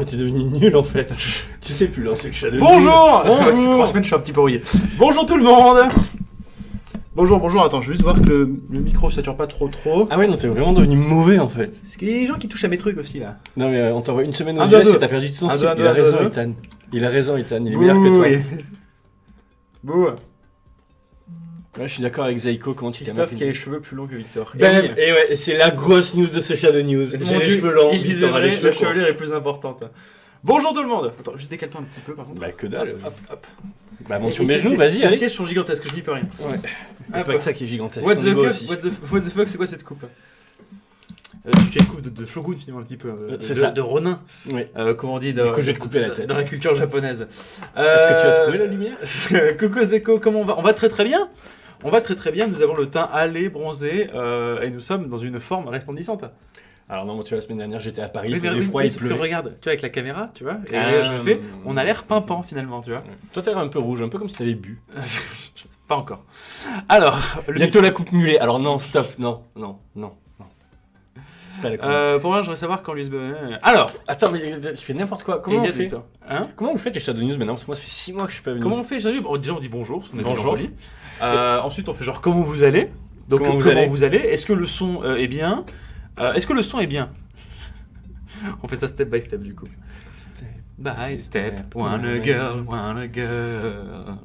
t'es devenu nul en fait. Tu sais plus lancer le Shadow News. Bonjour. C'est 3 semaines, je suis un petit peu rouillé. Bonjour tout le monde. Bonjour, attends, je vais juste voir que le micro sature pas trop. Ah ouais, non, t'es vraiment devenu mauvais en fait. Parce qu'il y a des gens qui touchent à mes trucs aussi là. Non mais on t'envoie une semaine aux Un, deux, US deux. et t'as perdu tout ton Un, style. deux, Il a deux, raison, deux. Ethan. Il a raison, Ethan. Il est meilleur que toi. Oui. Bouh. Ouais, je suis d'accord avec Zaiko. Comment tu t'es Christophe qui a les cheveux plus longs que Victor. Ben, et ouais, c'est la grosse news de ce Shadow News. J'ai Mon les Dieu, cheveux longs, il Victor a les disait cheveux la courts. chevelure est plus importante. Bonjour tout le monde. Attends, je décale-toi un petit peu par contre. Bah que dalle. Hop. Bah monte Et sur mes genoux, ces vas-y, allez. sièges sont gigantesques, je dis pas rien. Ouais. C'est Hop. pas que ça qui est gigantesque. What ton the niveau fuck, aussi. what the fuck, c'est quoi cette coupe Tu as une coupe de shogun finalement un petit peu. C'est de, ça. De ronin. Ouais. Comment on dit Du coup, je vais te couper la tête. dans la culture japonaise. Est-ce que tu as trouvé la lumière Coucou Zeko, comment on va? On va très bien. On va très bien, nous avons le teint hâlé, bronzé, et nous sommes dans une forme resplendissante. Alors non, moi, tu vois, la semaine dernière, j'étais à Paris, Oui, il faisait mais froid, oui, il sauf que pleuvait. regarde, tu vois, avec la caméra, tu vois, et Ah, je fais, on a l'air pimpant finalement, tu vois. Ouais. Toi, t'as l'air un peu rouge, un peu comme si t'avais bu. Pas encore. Alors, Bientôt la coupe mulet. Alors non, stop, non. Pas la coupe. pour moi, je voudrais savoir quand l'USB... Alors, Attends, mais tu fais n'importe quoi. Comment on Eliade, fait Victor. Hein? Comment vous faites les Shadow News maintenant? Parce que moi, ça fait 6 mois que je suis pas venu. Comment on fait, Jean-Luc? Bon, déjà, on dit bonjour, parce qu'on est Bonjour. bonjour. Ensuite, on fait genre comment vous allez. Donc, Comment vous allez Est-ce que le son est bien? Est-ce que le son est bien? On fait ça step by step, du coup. By step, wanna girl,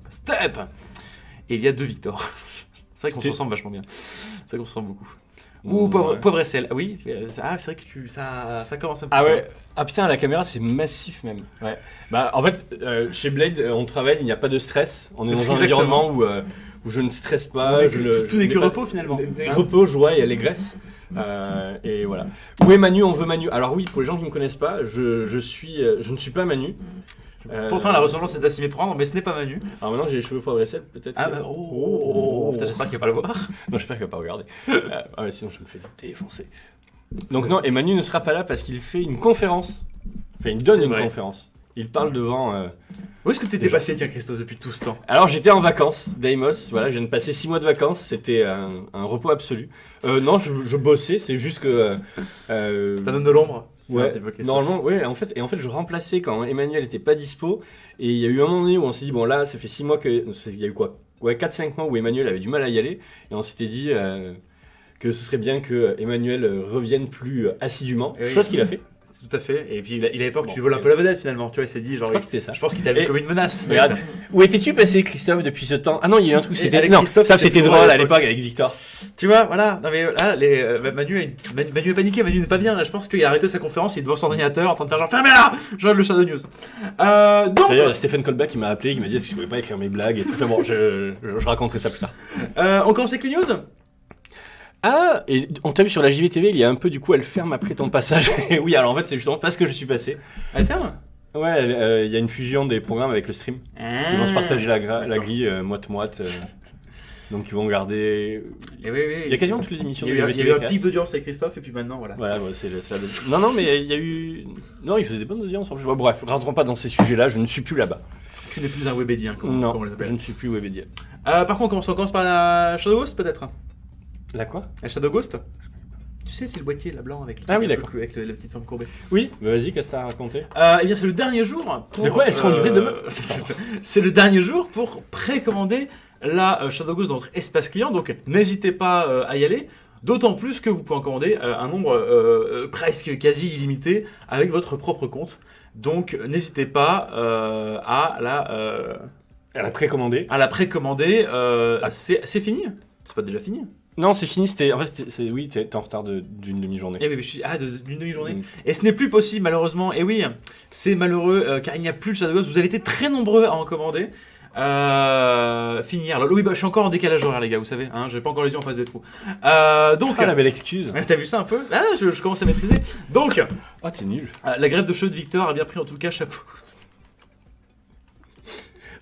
step. Et il y a 2 Victor. C'est vrai qu'on se ressemble vachement bien. C'est vrai qu'on se ressemble beaucoup. Ou Ouais. poivre et sel. Ah oui, c'est vrai que ça commence un peu. Ah ouais. Ah putain, la caméra, c'est massif même. Ouais. Bah en fait, chez Blade, on travaille, il n'y a pas de stress. On est dans un Exactement. environnement où je ne stresse pas. Tout n'est que repos finalement. Des repos, joie et allégresse. Et voilà. Où est Manu? On veut Manu. Alors oui, pour les gens qui ne me connaissent pas, je ne suis pas Manu. Pourtant, la ressemblance est à s'y méprendre, mais ce n'est pas Manu. Alors maintenant, j'ai les cheveux poivre et sel, peut-être. Ah que- bah, putain, j'espère qu'il va pas le voir. Non, j'espère qu'il va pas regarder. Ouais, sinon, je me fais défoncer. Donc non, et Manu ne sera pas là parce qu'il fait une conférence. Enfin, il donne C'est une vrai. conférence. Il parle devant... Où est-ce que t'étais passé, tiens, Christophe, depuis tout ce temps? Alors, j'étais en vacances, Deimos. Voilà, je viens de passer 6 mois de vacances. C'était un repos absolu. Non, je bossais, c'est juste que... C'est un homme de l'ombre. Ouais, Un petit peu, Christophe. normalement, ouais, en fait, je remplaçais quand Emmanuel était pas dispo. Et il y a eu un moment donné où on s'est dit, bon là, ça fait 6 mois que... Il y a eu quoi? Ouais, 4-5 mois où Emmanuel avait du mal à y aller. Et on s'était dit que ce serait bien que Emmanuel revienne plus assidûment. Et oui. Chose qu'il a fait. Tout à fait. Et puis, il avait peur que Bon, tu voles un peu la vedette finalement. Tu vois, il s'est dit, Je genre. crois que c'était ça. Je pense qu'il t'a vu Et- comme une menace. Regarde, où étais-tu passé, Christophe, depuis ce temps? Ah non, il y a eu un truc, Et c'était... avec Non, Christophe, ça c'était c'était drôle drôle à à l'époque avec Victor. Tu vois, voilà. Non, mais là, Manu est paniqué. Manu n'est pas bien. Là, je pense qu'il a arrêté sa conférence. Il est devant son ordinateur en train de faire genre, fermez-la! Genre le Shadow News. Donc. D'ailleurs, il y a Stephen Colbert qui m'a appelé, qui m'a dit est-ce que tu pouvais pas écrire mes blagues et tout. Enfin bon, je raconterai ça plus tard. On commence avec les news? Ah, et on t'a vu sur la JVTV, il y a un peu du coup, elle ferme après ton passage. Et oui, alors en fait, c'est justement parce que je suis passé. Elle ferme? Ouais, il y a une fusion des programmes avec le stream. Ils vont se partager la grille moite-moite. Donc ils vont garder. Et oui. Il y a quasiment toutes les émissions Il de y a eu JVTV. un qui pic restent. d'audience avec Christophe, et puis maintenant, voilà. Voilà, ouais, c'est Non, non, mais il y a eu. Non, il faisait des bonnes audiences en plus. Ouais, bref, rentrons pas dans ces sujets-là, je ne suis plus là-bas. Tu n'es plus un webédien, comme Non, on les appelle. je ne suis plus Webedia. Par contre, on commence par la Shadow Ghost, peut-être? La quoi? La Shadow Ghost? Tu sais, c'est le boîtier, là, blanc, avec le Ah oui, truc un d'accord. peu avec la petite forme courbée. Oui, vas-y, qu'est-ce que t'as à raconter? Eh bien, c'est le dernier jour pour... De quoi elles seront livrées demain? C'est le dernier jour pour précommander la Shadow Ghost dans notre espace client, donc n'hésitez pas à y aller. D'autant plus que vous pouvez en commander un nombre presque quasi illimité avec votre propre compte. Donc n'hésitez pas à Elle a précommandé. la précommander. C'est fini? C'est pas déjà fini? Non, c'est fini, c'était. En fait, oui, t'es en retard d'une demi-journée. Eh oui, mais je suis d'une demi-journée. Mm. Et ce n'est plus possible malheureusement. Et oui, c'est malheureux car il n'y a plus de Shadow Ghost. Vous avez été très nombreux à en commander. Finir. Alors, oui, bah, je suis encore en décalage horaire, les gars, vous savez. Hein, j'ai pas encore les yeux en face des trous. Donc, Ah, la belle excuse. t'as vu ça un peu? Ah, je commence à maîtriser. Donc, Oh, t'es nul. la grève de cheveux de Victor a bien pris en tout cas chapeau.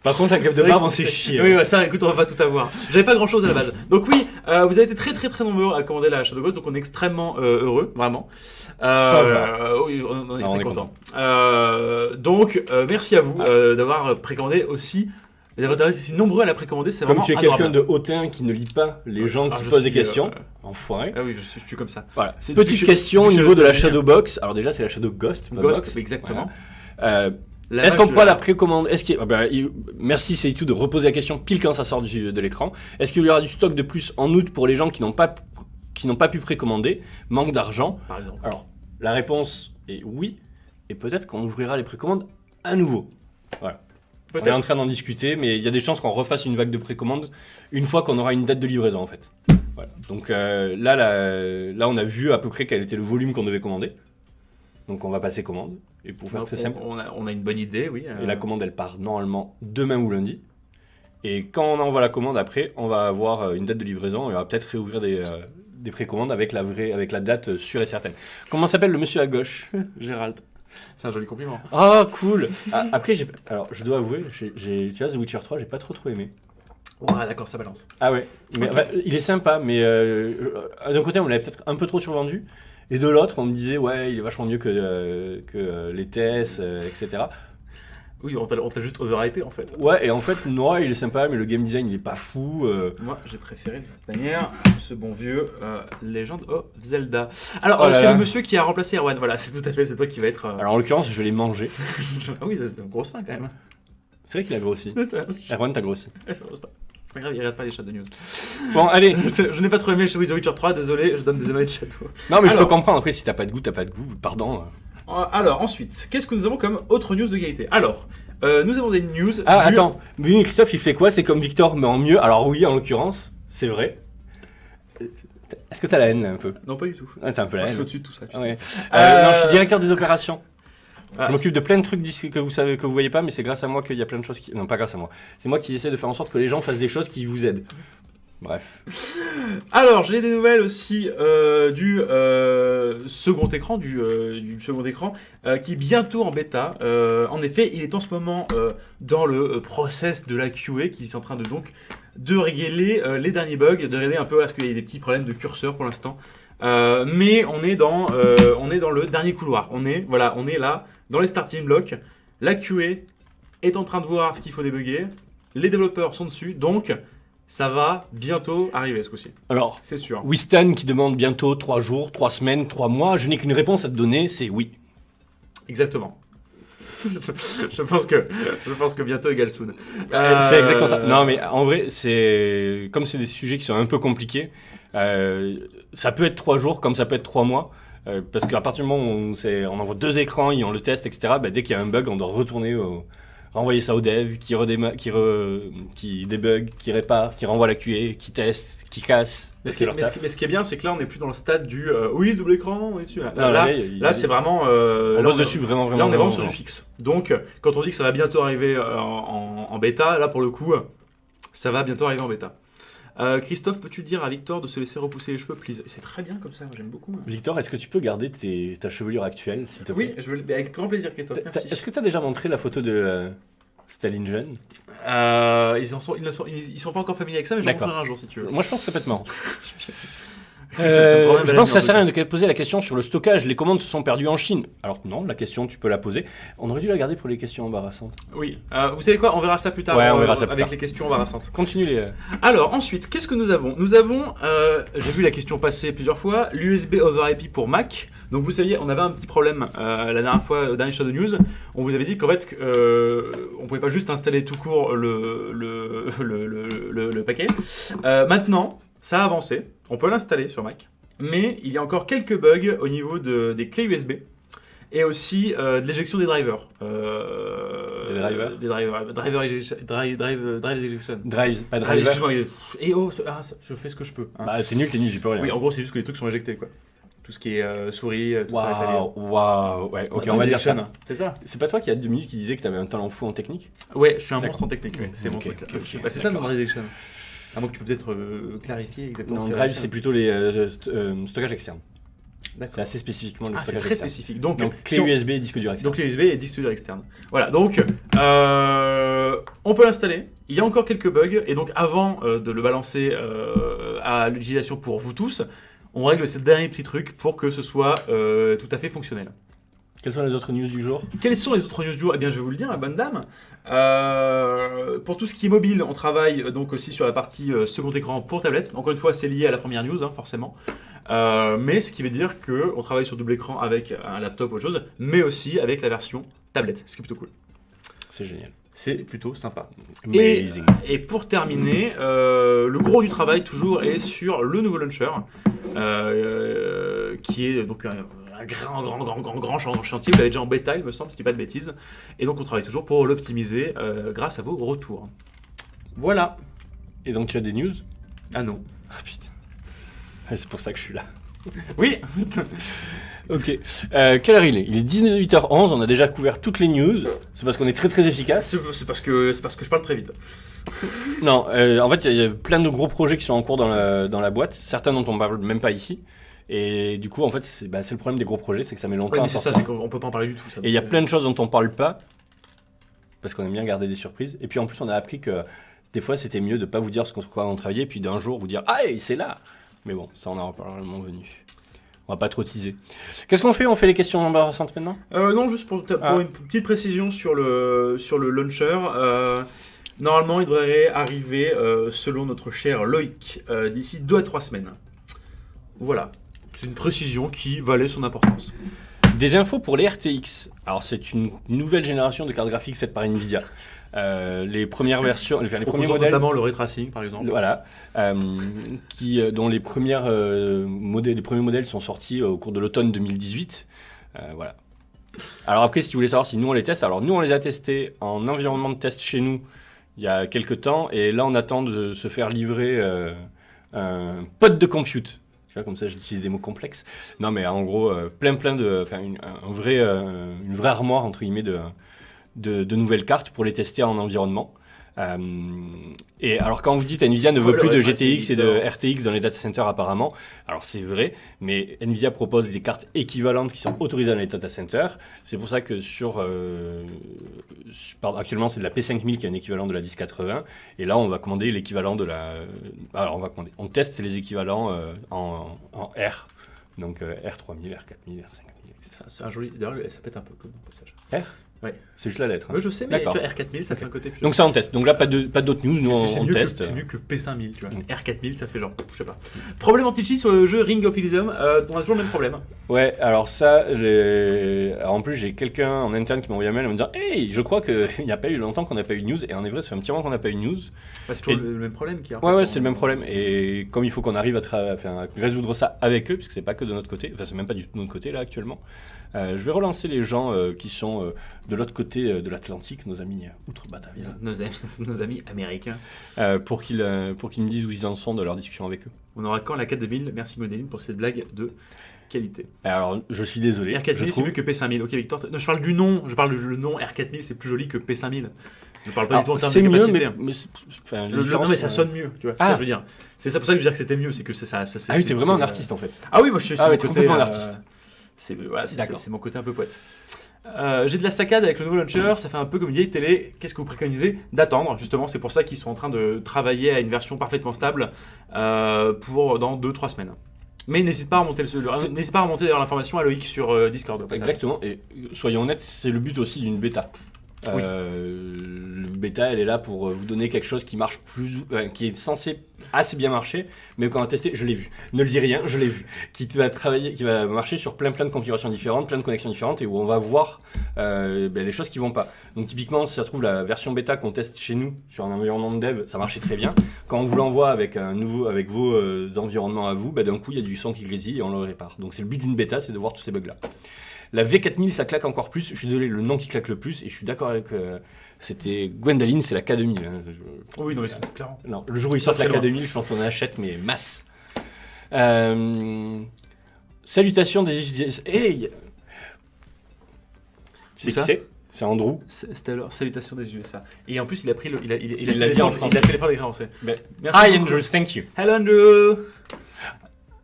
Par contre, la grève de vrai barbe, que on s'est chié. Oui, ouais, ça, écoute, on va pas tout avoir. J'avais pas grand chose à la base. Donc, oui, vous avez été très nombreux à commander la Shadow Ghost, donc on est extrêmement heureux, vraiment. Ça va. Oui, on est Non, très on est content. Donc, merci à vous d'avoir précommandé aussi Les internautes si nombreux à la précommander, c'est Comme vraiment tu es adorable. quelqu'un de hautain qui ne lit pas les gens qui je posent des suis, questions, enfoiré. Ah oui, je suis comme ça. Voilà. C'est Petite depuis que- question au depuis que niveau je de la deviens- Shadowbox. Alors déjà, c'est la Shadow Ghost. ma Ghost, box. exactement. Voilà. La Est-ce qu'on vague pourra de la précommande? Merci c'est tout de reposer la question pile quand ça sort de l'écran. Est-ce qu'il y aura du stock de plus en août pour les gens qui n'ont pas pu précommander? Manque d'argent? Par exemple. Alors, la réponse est oui. Et peut-être qu'on ouvrira les précommandes à nouveau. Voilà. On est en Peut-être. train d'en discuter, mais il y a des chances qu'on refasse une vague de précommande une fois qu'on aura une date de livraison en fait. Voilà. Donc là, on a vu à peu près quel était le volume qu'on devait commander. Donc on va passer commande. Et pour faire Donc, très simple, on a une bonne idée, oui. et la commande elle part normalement demain ou lundi. Et quand on envoie la commande après, on va avoir une date de livraison et on va peut-être réouvrir des précommandes avec la date sûre et certaine. Comment s'appelle le monsieur à gauche? Gérald. C'est un joli compliment. Ah cool. Après alors je dois avouer, tu vois The Witcher 3, j'ai pas trop aimé. Ouais, d'accord, ça balance. Ah ouais, mais, Ok. il est sympa, mais d'un côté on l'avait peut-être un peu trop survendu, et de l'autre on me disait ouais il est vachement mieux que les TS, etc. Oui, on t'a juste overhypé en fait. Ouais, et en fait non, il est sympa, mais le game design il est pas fou. Moi, j'ai préféré de toute manière ce bon vieux Legend of Zelda. Alors, Oh là c'est là. le monsieur qui a remplacé Erwan. Voilà, c'est tout à fait, c'est toi qui va être. Alors en l'occurrence je l'ai mangé. Ah oui, c'est une grosse fin quand même. C'est vrai qu'il a grossi. Erwan t'as grossi. C'est pas grave, il regarde pas les chats de news. Bon allez. Je n'ai pas trop aimé The Witcher 3, désolé, je donne des aimants de château. Non mais je Alors. peux comprendre, après si t'as pas de goût, pardon. Alors, ensuite, qu'est-ce que nous avons comme autre news de qualité? Alors, nous avons des news. Ah du- attends, mais Christophe il fait quoi? C'est comme Victor mais en mieux. Alors oui en l'occurrence, c'est vrai. Est-ce que t'as la haine là, un peu? Non, pas du tout. Ah, t'as un peu la Moi, je haine. suis au-dessus de tout ça. tu Ah ouais. sais. Non, je suis directeur des opérations. Ah, Je m'occupe de plein de trucs d'ici que vous savez, que vous voyez pas, mais c'est grâce à moi qu'il y a plein de choses qui. Non, pas grâce à moi. C'est moi qui essaie de faire en sorte que les gens fassent des choses qui vous aident. Bref. Alors, j'ai des nouvelles aussi du second écran, du second écran, qui est bientôt en bêta. En effet, il est en ce moment dans le process de la QA, qui est en train de régler les derniers bugs, de régler un peu parce qu'il y a des petits problèmes de curseur pour l'instant. Mais on est dans le dernier couloir. On est là dans les starting blocks. La QA est en train de voir ce qu'il faut débugger. Les développeurs sont dessus, donc ça va bientôt arriver ce coup-ci. Alors, C'est sûr. Wistan qui demande bientôt 3 jours, 3 semaines, 3 mois. Je n'ai qu'une réponse à te donner, c'est oui. Exactement. je pense que bientôt égale soon. C'est exactement ça. Non, mais en vrai, comme c'est des sujets qui sont un peu compliqués, ça peut être 3 jours comme ça peut être 3 mois. Parce qu'à partir du moment où on envoie 2 écrans, on le teste, etc., bah, dès qu'il y a un bug, on doit renvoyer ça au dev, qui débug, qui répare, qui renvoie la QA, qui teste, qui casse. Mais C'est leur taf. ce qui est bien, c'est que là, on n'est plus dans le stade du oui, double écran, on est dessus. Non, Là, c'est vraiment. on là, bosse dessus vraiment. là, on est vraiment sur du fixe. Donc, quand on dit que ça va bientôt arriver en bêta, là, pour le coup, ça va bientôt arriver en bêta. Christophe, peux-tu dire à Victor de se laisser repousser les cheveux, please? C'est très bien comme ça, moi, j'aime beaucoup. Victor, est-ce que tu peux garder ta chevelure actuelle, s'il te plaît? Oui, avec grand plaisir, Christophe. Merci. Est-ce que tu as déjà montré la photo de Staline jeune? Ils sont pas encore familiers avec ça, mais je D'accord. montrerai un jour si tu veux. Moi, je pense que ça peut être marrant. Ça me prend même Je la pense que ça nuit, sert à en rien de poser la question sur le stockage. Les commandes se sont perdues en Chine. Alors non, la question tu peux la poser. On aurait dû la garder pour les questions embarrassantes. Oui. Vous savez quoi? On verra ça plus tard. Ouais, on verra ça plus avec tard. les questions embarrassantes. Continue les. Alors ensuite, qu'est-ce que nous avons? Nous avons, j'ai vu la question passer plusieurs fois, l'USB over IP pour Mac. Donc vous saviez, on avait un petit problème la dernière fois, au dernier Shadow News. On vous avait dit qu'en fait, on pouvait pas juste installer tout court le paquet. Maintenant, ça a avancé. On peut l'installer sur Mac. Mais il y a encore quelques bugs au niveau des clés USB et aussi de l'éjection des drivers. Des drivers Des drivers. Drive ejection. Drive, pas Drive, driver. excuse-moi. Et je fais ce que je peux. Hein. Bah t'es nul, j'y peux rien. Oui, en gros, c'est juste que les trucs sont éjectés, quoi. Tout ce qui est souris, tout ça. Waouh. Ouais, ok, on va dire ça. C'est ça. C'est pas toi qui a 2 minutes qui disait que t'avais un talent fou en technique? Ouais, je suis un D'accord. monstre en technique, ouais. C'est mon Ok, truc. ok, Bah, c'est ça, le d'accord. drive ejection. À moins que tu peux peut-être clarifier exactement. Non, ce que drive c'est. c'est plutôt les stockages externes. D'accord. C'est assez spécifiquement le Ah, c'est stockage très externe. spécifique. Donc, Donc si clé on- USB et disque dur externe. Donc les USB et disque dur externe. Voilà, donc on peut l'installer. Il y a encore quelques bugs et donc avant de le balancer à l'utilisation pour vous tous, on règle ces derniers petits trucs pour que ce soit tout à fait fonctionnel. Quelles sont les autres news du jour? Quelles sont les autres news du jour? Eh bien, je vais vous le dire, la bonne dame. Pour tout ce qui est mobile, on travaille donc aussi sur la partie second écran pour tablette. Encore une fois, c'est lié à la première news, hein, forcément. Mais ce qui veut dire qu'on travaille sur double écran avec un laptop ou autre chose, mais aussi avec la version tablette, ce qui est plutôt cool. C'est génial. C'est plutôt sympa. Amazing. Et pour terminer, le gros du travail toujours est sur le nouveau launcher, qui est donc un grand chantier. Vous l'avez déjà en bêta, il me semble, si je dis pas de bêtises. Et donc on travaille toujours pour l'optimiser grâce à vos retours. Voilà. Et donc tu as des news? Ah non. Ah putain. Ouais, c'est pour ça que je suis là. Oui. Ok. Quelle heure il est? Il est 18h11, on a déjà couvert toutes les news. C'est parce qu'on est très efficace. C'est parce que je parle très vite. Non, en fait, il y a plein de gros projets qui sont en cours dans la boîte, certains dont on parle même pas ici. Et du coup, en fait, c'est le problème des gros projets, c'est que ça met longtemps Ouais, à mais c'est ça, sortir. c'est qu'on peut pas en parler du tout. Ça, Et il y a plein de choses dont on parle pas, parce qu'on aime bien garder des surprises. Et puis en plus, on a appris que des fois, c'était mieux de pas vous dire ce quoi on travaillait, puis d'un jour vous dire « Ah, c'est là !» Mais bon, ça, on en reparlera le moment venu. On va pas trop teaser. Qu'est-ce qu'on fait? On fait les questions embarrassantes maintenant? Non, juste pour une petite précision sur le launcher. Normalement, il devrait arriver, selon notre cher Loïc, d'ici 2 à 3 semaines. Voilà. C'est une précision qui valait son importance. Des infos pour les RTX. Alors, c'est une nouvelle génération de cartes graphiques faites par Nvidia. Les premières versions, les premiers modèles, notamment le ray tracing, par exemple. voilà, dont les premiers modèles sont sortis au cours de l'automne 2018. Voilà. Alors après, si tu voulais savoir si nous on les teste, alors nous on les a testés en environnement de test chez nous il y a quelques temps, et là on attend de se faire livrer un pod de compute. Tu vois, comme ça j'utilise des mots complexes. Non mais en gros, une vraie armoire entre guillemets de nouvelles cartes pour les tester en environnement. Et alors quand vous dites Nvidia ne veut plus de GTX et de RTX dans les data centers apparemment, alors c'est vrai, mais Nvidia propose des cartes équivalentes qui sont autorisées dans les data centers. C'est pour ça que actuellement c'est de la P5000 qui est un équivalent de la 1080, et là on va commander l'équivalent de la... Alors on teste les équivalents en R, donc R3000, R4000, R5000, etc. C'est un joli... D'ailleurs, ça pète un peu comme passage. R? Ouais. C'est juste la lettre. Hein. Oui, je sais, mais tu D'accord. vois, R4000, ça fait un côté... Donc ça on teste. Donc là pas d'autres news, nous on teste. C'est mieux que P5000, tu vois. R4000, ça fait genre, je sais pas. Problème anti-cheat sur le jeu Ring of Elysium, on a toujours le même problème. Ouais, alors ça, alors en plus j'ai quelqu'un en interne qui m'a envoyé un mail en me disant « Hey, je crois qu'il n'y a pas eu longtemps qu'on n'a pas eu de news. » Et en vrai, ça fait un petit moment qu'on n'a pas eu de news. Bah, c'est toujours le même problème qui a... Ouais, c'est le même problème. Et comme il faut qu'on arrive à résoudre ça avec eux, puisque c'est pas que de notre côté, enfin c'est même pas du tout de notre côté là actuellement, je vais relancer les gens qui sont de l'autre côté de l'Atlantique, nos amis outre-Batavia. Nos amis américains. Pour qu'ils me disent où ils en sont de leur discussion avec eux. On aura quand la 4000. Merci Modeline pour cette blague de qualité. Alors, je suis désolé. R4000 c'est mieux que P5000. Ok Victor, non, je parle du nom. Je parle du nom R4000, c'est plus joli que P5000. Je parle pas du tout en termes de capacité. Mais ça sonne mieux, tu vois. Ça, je veux dire. C'est ça pour ça que je veux dire que c'était mieux, c'est que ça. Ah oui, t'es vraiment un artiste en fait. Ah oui, moi je suis complètement un artiste. C'est mon côté un peu poète. J'ai de la saccade avec le nouveau launcher, ça fait un peu comme une vieille télé. Qu'est-ce que vous préconisez? D'attendre, justement, c'est pour ça qu'ils sont en train de travailler à une version parfaitement stable pour dans 2-3 semaines. Mais n'hésite pas à remonter d'ailleurs l'information à Loïc sur Discord. Exactement, et soyons honnêtes, c'est le but aussi d'une bêta. Oui. Le bêta, elle est là pour vous donner quelque chose qui marche qui est censé assez bien marcher, mais quand on a testé, je l'ai vu. Ne le dis rien, je l'ai vu. Qui va marcher sur plein de configurations différentes, plein de connexions différentes, et où on va voir les choses qui vont pas. Donc typiquement, si ça se trouve, la version bêta qu'on teste chez nous sur un environnement de dev, ça marchait très bien. Quand on vous l'envoie avec vos environnements à vous, d'un coup il y a du son qui grésille et on le répare. Donc c'est le but d'une bêta, c'est de voir tous ces bugs là. La V4000, ça claque encore plus. Je suis désolé, le nom qui claque le plus, et je suis d'accord avec... c'était Gwendoline, c'est la K2000. Hein. Oui, non, ils sont clairement... Non, le jour où ils sortent la K2000, je pense qu'on en achète, mais masse. Salutations des utilisateurs... Hey, tu sais qui c'est? C'est Andrew. C'était alors salutations des USA. Et en plus, il a pris il l'a dit en français. Il a fait l'effort d'écrire en français. Merci. Hi Andrew, thank you. Hello Andrew.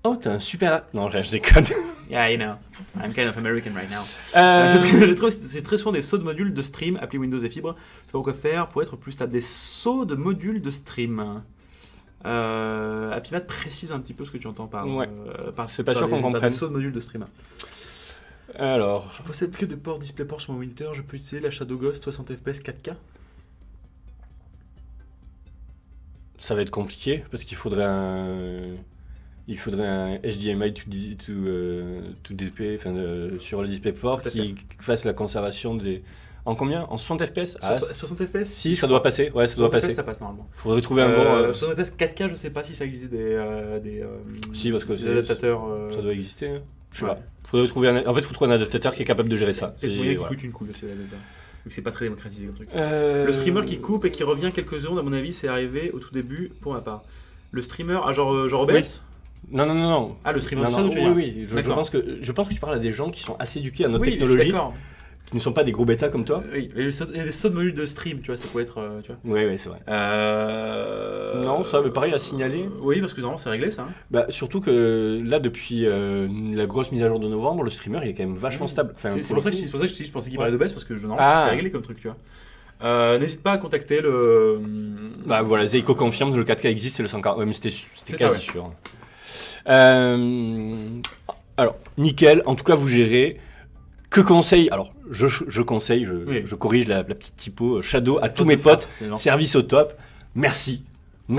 Oh, t'as un super... Non, je déconne. Yeah, you know. I'm kind of American right now. J'ai trouvé c'est très souvent des sauts de modules de stream, appli Windows et Fibre. Je sais pas quoi faire pour être plus stable. Des sauts de modules de stream. Apimat précise un petit peu ce que tu entends par. Ouais. C'est pas sûr qu'on comprenne. Des sauts de modules de stream. Alors, Je possède que des ports DisplayPort sur mon Winter, je peux utiliser la Shadow Ghost 60 FPS 4K. ça va être compliqué parce qu'il faudrait un HDMI to DP, enfin, sur le DisplayPort Tout à qui fasse la conservation des. En combien? En 60 FPS? 60 FPS. Si, ça doit passer. Ouais, ça doit 60 passer. FPS, ça passe normalement. Faudrait trouver un bon. 60 FPS 4K, je sais pas si ça existait des Si, parce que des c'est- adaptateurs. Ça doit exister. Hein. Je sais ouais. pas. Faudrait trouver en fait, faut trouver un adaptateur qui est capable de gérer ça. C'est le moyen qui voilà. coûte une couille, c'est l'adaptateur. Vu que c'est pas très démocratisé comme truc. Le Le streamer qui coupe et qui revient quelques secondes, à mon avis, c'est arrivé au tout début pour ma part. Le streamer, genre OBS. Non. Ah, le streamer Non, de non, Shadow, tu veux dire. oui. Je D'accord. pense que tu parles à des gens qui sont assez éduqués à notre Oui, je suis technologie, d'accord. qui ne sont pas des gros bêtas comme toi. Oui, il y a des sauts de menus de stream, tu vois, ça peut être. Tu vois. Oui, c'est vrai. Non, ça, mais pareil à signaler. Oui, parce que normalement c'est réglé ça. Hein. Bah, surtout que là, depuis la grosse mise à jour de novembre, le streamer il est quand même vachement stable. Enfin, C'est pour pour ça le que coup- je dis, je pensais qu'il Ouais. parlait d'OBS parce que normalement Ah. c'est réglé comme truc, tu vois. N'hésite pas à contacter le. Bah voilà, Zeiko confirme, le 4K existe, c'est le 140. Ouais, mais c'était C'est quasi ça, sûr. Alors, nickel, en tout cas, vous gérez. Que conseil? Alors, je conseille, Oui. je corrige la petite typo Shadow à tous Faute mes de frappe, potes. les gens. Service au top. Merci. Non,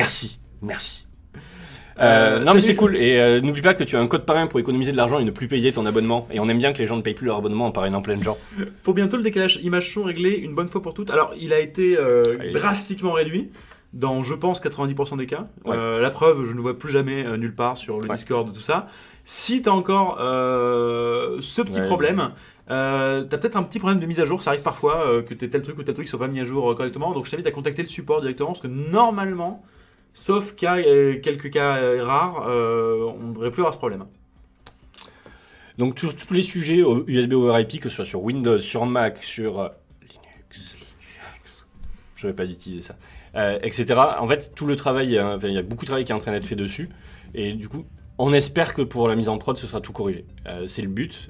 mais salut. c'est cool. Et n'oublie pas que tu as un code parrain pour économiser de l'argent et ne plus payer ton abonnement. Et on aime bien que les gens ne payent plus leur abonnement en parrainant plein de gens. Pour bientôt le décalage image-son réglé une bonne fois pour toutes. Alors, il a été Allez. drastiquement réduit dans, je pense, 90% des cas. Ouais. La preuve, je ne vois plus jamais nulle part sur le Ouais. Discord, tout ça. Si tu as encore ce petit Ouais. problème, t'as peut-être un petit problème de mise à jour. Ça arrive parfois que t'aies tel truc ou tel truc qui ne sont pas mis à jour correctement. Donc, je t'invite à contacter le support directement parce que normalement, sauf quelques cas rares, on ne devrait plus avoir ce problème. Donc, sur tous les sujets USB over IP, que ce soit sur Windows, sur Mac, sur Linux. Je ne vais pas utiliser ça. Etc. En fait, tout le travail, il y a beaucoup de travail qui est en train d'être fait dessus. Et du coup, on espère que pour la mise en prod, ce sera tout corrigé. C'est le but.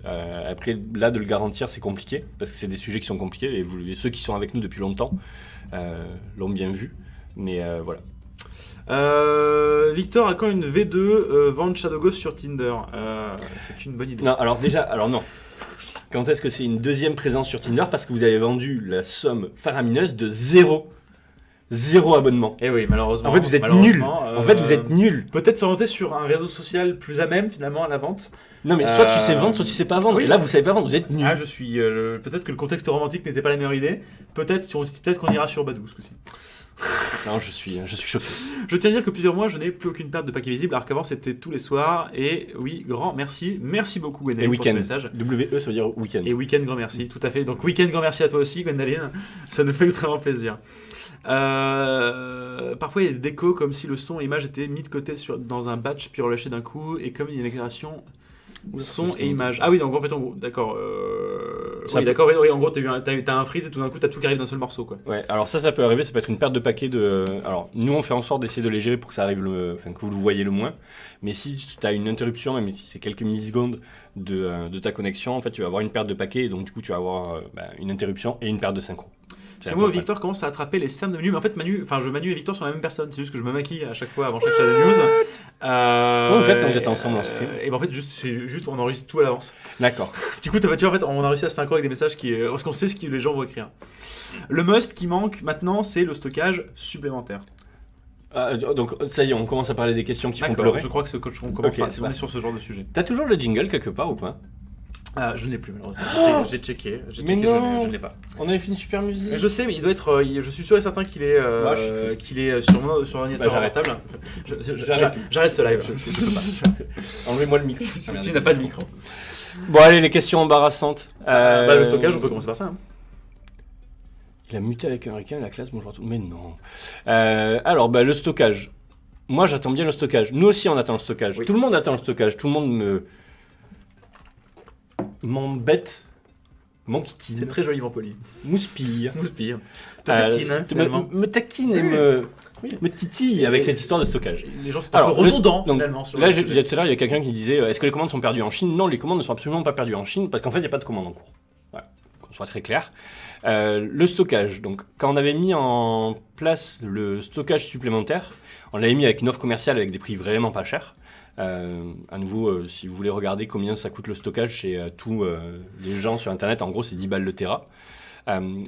Après, là, de le garantir, c'est compliqué, parce que c'est des sujets qui sont compliqués, et ceux qui sont avec nous depuis longtemps l'ont bien vu. Mais voilà. Victor a quand une V2 vendre Shadow Ghost sur Tinder. C'est une bonne idée. Non, alors non. Quand est-ce que c'est une deuxième présence sur Tinder? Parce que vous avez vendu la somme faramineuse de zéro abonnement. Eh oui, malheureusement. En fait, vous êtes nuls. En fait, vous êtes nuls. Peut-être s'orienter sur un réseau social plus à même finalement à la vente. Non, mais soit tu sais vendre, soit tu sais pas vendre. oui. Et là, vous savez pas vendre, vous êtes nuls. Ah, je suis. Peut-être que le contexte romantique n'était pas la meilleure idée. Peut-être qu'on ira sur Badoo ce coup-ci. Non, je suis choqué. Je tiens à dire que plusieurs mois, je n'ai plus aucune perte de paquet visible, alors qu'avant c'était tous les soirs. Et oui, grand merci. Merci beaucoup, Et Gwendoline, pour ce week-end. message. WE, ça veut dire week-end. Et week-end, grand merci, tout à fait. Donc week-end, grand merci à toi aussi, Gwendoline. Ça nous fait extrêmement plaisir. Parfois, il y a des décos comme si le son et image étaient mis de côté dans un batch puis relâchés d'un coup, et comme il y a une éclairage son et image. Ah oui, donc en fait, en gros, d'accord. Ça Oui, peut- d'accord. Oui, en gros, t'as un freeze et tout d'un coup, t'as tout qui arrive d'un seul morceau, quoi. Ouais, alors ça peut arriver, ça peut être une perte de paquet de. Alors, nous, on fait en sorte d'essayer de les gérer pour que ça arrive que vous le voyez le moins. Mais si tu as une interruption, même si c'est quelques millisecondes de ta connexion, en fait, tu vas avoir une perte de paquet, et donc du coup, tu vas avoir une interruption et une perte de synchro. C'est moi, Victor commence à attraper les cernes de Manu. Mais en fait, Manu et Victor sont la même personne. C'est juste que je me maquille à chaque fois avant chaque Shadow News. Comment vous faites quand vous êtes ensemble en stream Et ben en fait, c'est juste on enregistre tout à l'avance. D'accord. Du coup, tu vois, en fait, on a réussi à se synchro avec des messages parce qu'on sait ce que les gens vont écrire. Le must qui manque maintenant, c'est le stockage supplémentaire. Donc, ça y est, on commence à parler des questions qui font D'accord, pleurer. je crois que c'est on commencera Ok, si on est sur ce genre de sujet. T'as toujours le jingle quelque part ou pas? Je ne l'ai plus malheureusement. J'ai checké, Mais non. je ne l'ai pas. On avait fait une super musique. Mais je sais, mais il doit être. Je suis sûr et certain qu'il est, Ouais, je suis triste. qu'il est sur ordinateur Bah, j'arrête. portable. J'arrête. J'arrête ce live. Je peux pas. Enlevez-moi le micro. Tu n'as pas de micro. Bon, allez, les questions embarrassantes. Le stockage, on peut commencer par ça. Hein. Il a muté avec un requin à la classe, bonjour à tous. Mais non. Alors, le stockage. Moi, j'attends bien le stockage. Nous aussi, on attend le stockage. Oui. Tout le monde attend le stockage. Tout le monde m'embête. M'enquiquine. C'est très joliment poli. Mouspille. Mouspire. Te taquine, hein, finalement. me taquine et me titille avec cette histoire de stockage. Les gens sont Alors, un peu redondants, donc, finalement. Sur Là, le tout sujet. à l'heure, il y a quelqu'un qui disait est-ce que les commandes sont perdues en Chine? Non, les commandes ne sont absolument pas perdues en Chine parce qu'en fait, il n'y a pas de commandes en cours. Voilà, qu'on soit très clair. Le stockage. Donc, quand on avait mis en place le stockage supplémentaire, on l'avait mis avec une offre commerciale avec des prix vraiment pas chers. À nouveau, si vous voulez regarder combien ça coûte le stockage chez tous les gens sur Internet, en gros, c'est 10 balles le Tera.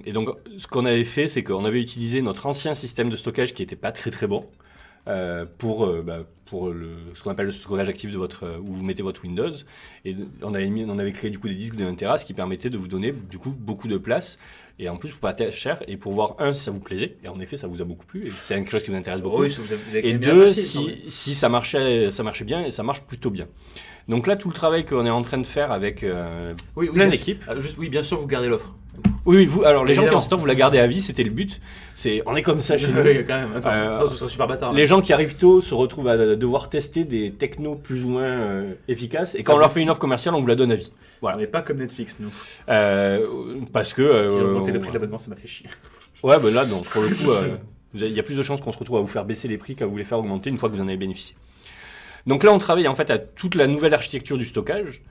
Et donc, ce qu'on avait fait, c'est qu'on avait utilisé notre ancien système de stockage qui n'était pas très très bon pour ce qu'on appelle le stockage actif de où vous mettez votre Windows. Et on avait créé du coup des disques de 1 Tera, ce qui permettait de vous donner du coup beaucoup de place. Et en plus, pour pas très cher, et pour voir, si ça vous plaisait, et en effet, ça vous a beaucoup plu, et c'est quelque chose qui vous intéresse beaucoup. Oui, vous avez Et bien deux, apprécié, si ça marchait bien, et ça marche plutôt bien. Donc là, tout le travail qu'on est en train de faire avec plein d'équipes. Oui, bien sûr, vous gardez l'offre. Oui, alors les gens qui Évidemment. en ce temps, vous la gardez à vie, c'était le but. On est comme ça chez nous. Oui, quand même. Attends, non, ce serait super bâtard. Les gens qui arrivent tôt se retrouvent à devoir tester des technos plus ou moins efficaces, et quand on leur fait une offre commerciale, on vous la donne à vie. Voilà. On n'est pas comme Netflix, nous. Parce que... Ils ont augmenté le prix de l'abonnement, ça m'a fait chier. Ouais, ben là, non, pour le coup, il y a plus de chances qu'on se retrouve à vous faire baisser les prix qu'à vous les faire augmenter une fois que vous en avez bénéficié. Donc là, on travaille en fait à toute la nouvelle architecture du stockage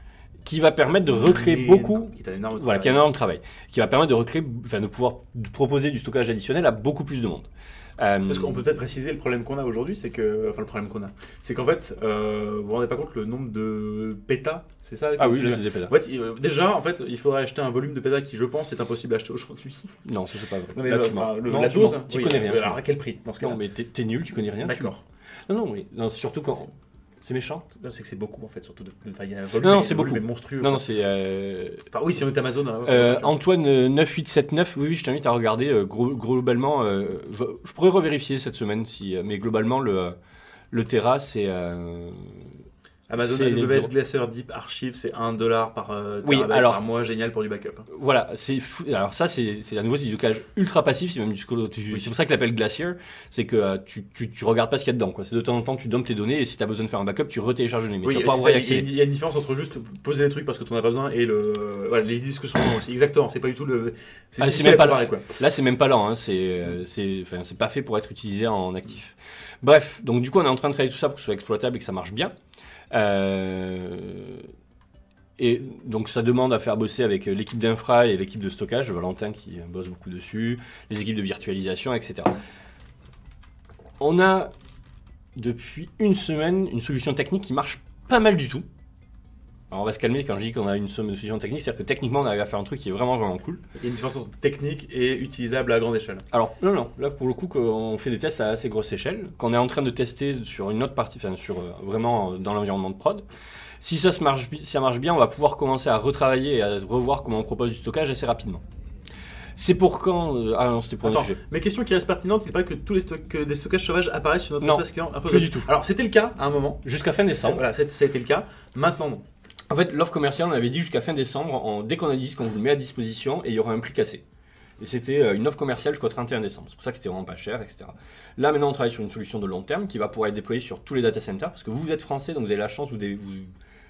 qui va permettre de recréer beaucoup... Qui est un énorme Voilà, qui est un énorme travail. Qui va permettre de pouvoir proposer du stockage additionnel à beaucoup plus de monde. Parce qu'on peut peut-être préciser le problème qu'on a aujourd'hui, c'est qu'en fait, vous vous rendez pas compte le nombre de pétas, c'est ça? Ah oui, c'est des pétas. En fait, il faudrait acheter un volume de pétas qui, je pense, est impossible à acheter aujourd'hui. Non, ça c'est pas vrai. Non, mais Là, la dose, tu connais rien. Alors à quel prix dans ce cas-là? Non, mais t'es nul, tu connais rien. D'accord. Non, c'est surtout quand... C'est méchant. Non, c'est que c'est beaucoup en fait, surtout il y a un volume, non, c'est beaucoup. Volume monstrueux. Non, c'est. Enfin, oui, si on est Amazon. Antoine 9879, oui, je t'invite à regarder. Globalement, je pourrais revérifier cette semaine, mais globalement, le Tera, c'est. Amazon AWS Glacier Deep Archive, c'est $1 par mois, génial pour du backup. Voilà, c'est fou. Alors ça, c'est à nouveau, c'est du stockage ultra passif, c'est même c'est pour ça qu'il l'appelle Glacier, c'est que tu regardes pas ce qu'il y a dedans, quoi. C'est de temps en temps, tu dumpes tes données et si tu as besoin de faire un backup, tu retélécharges les données. Oui, il y a une différence entre juste poser des trucs parce que tu n'en as pas besoin et les disques sont aussi. Exactement, c'est pas du tout le. C'est même pas pareil, quoi. Là, c'est même pas lent, hein. C'est pas fait pour être utilisé en actif. Bref, donc du coup, on est en train de travailler tout ça pour que ce soit exploitable et que ça marche bien. Et donc ça demande à faire bosser avec l'équipe d'infra et l'équipe de stockage, Valentin qui bosse beaucoup dessus, les équipes de virtualisation, etc. On a depuis une semaine une solution technique qui marche pas mal du tout. Alors on va se calmer quand je dis qu'on a une solution technique, c'est-à-dire que techniquement on arrive à faire un truc qui est vraiment vraiment cool. Il y a une différence entre technique et utilisable à grande échelle. Alors non, là pour le coup on fait des tests à assez grosse échelle, qu'on est en train de tester sur une autre partie, vraiment dans l'environnement de prod. Si ça marche bien, on va pouvoir commencer à retravailler et à revoir comment on propose du stockage assez rapidement. C'est pour quand Ah non, c'était pour un sujet. Mais question qui reste pertinente, il paraît que que des stockages sauvages apparaissent sur notre espace client. Plus du tout. Alors c'était le cas à un moment. Jusqu'à fin décembre. Voilà, ça a été le cas. Maintenant non. En fait, l'offre commerciale, on avait dit jusqu'à fin décembre, dès qu'on a dit qu'on vous le met à disposition et il y aura un prix cassé. Et c'était une offre commerciale jusqu'au 31 décembre. C'est pour ça que c'était vraiment pas cher, etc. Là, maintenant, on travaille sur une solution de long terme qui va pouvoir être déployée sur tous les data centers. Parce que vous êtes français, donc vous avez la chance,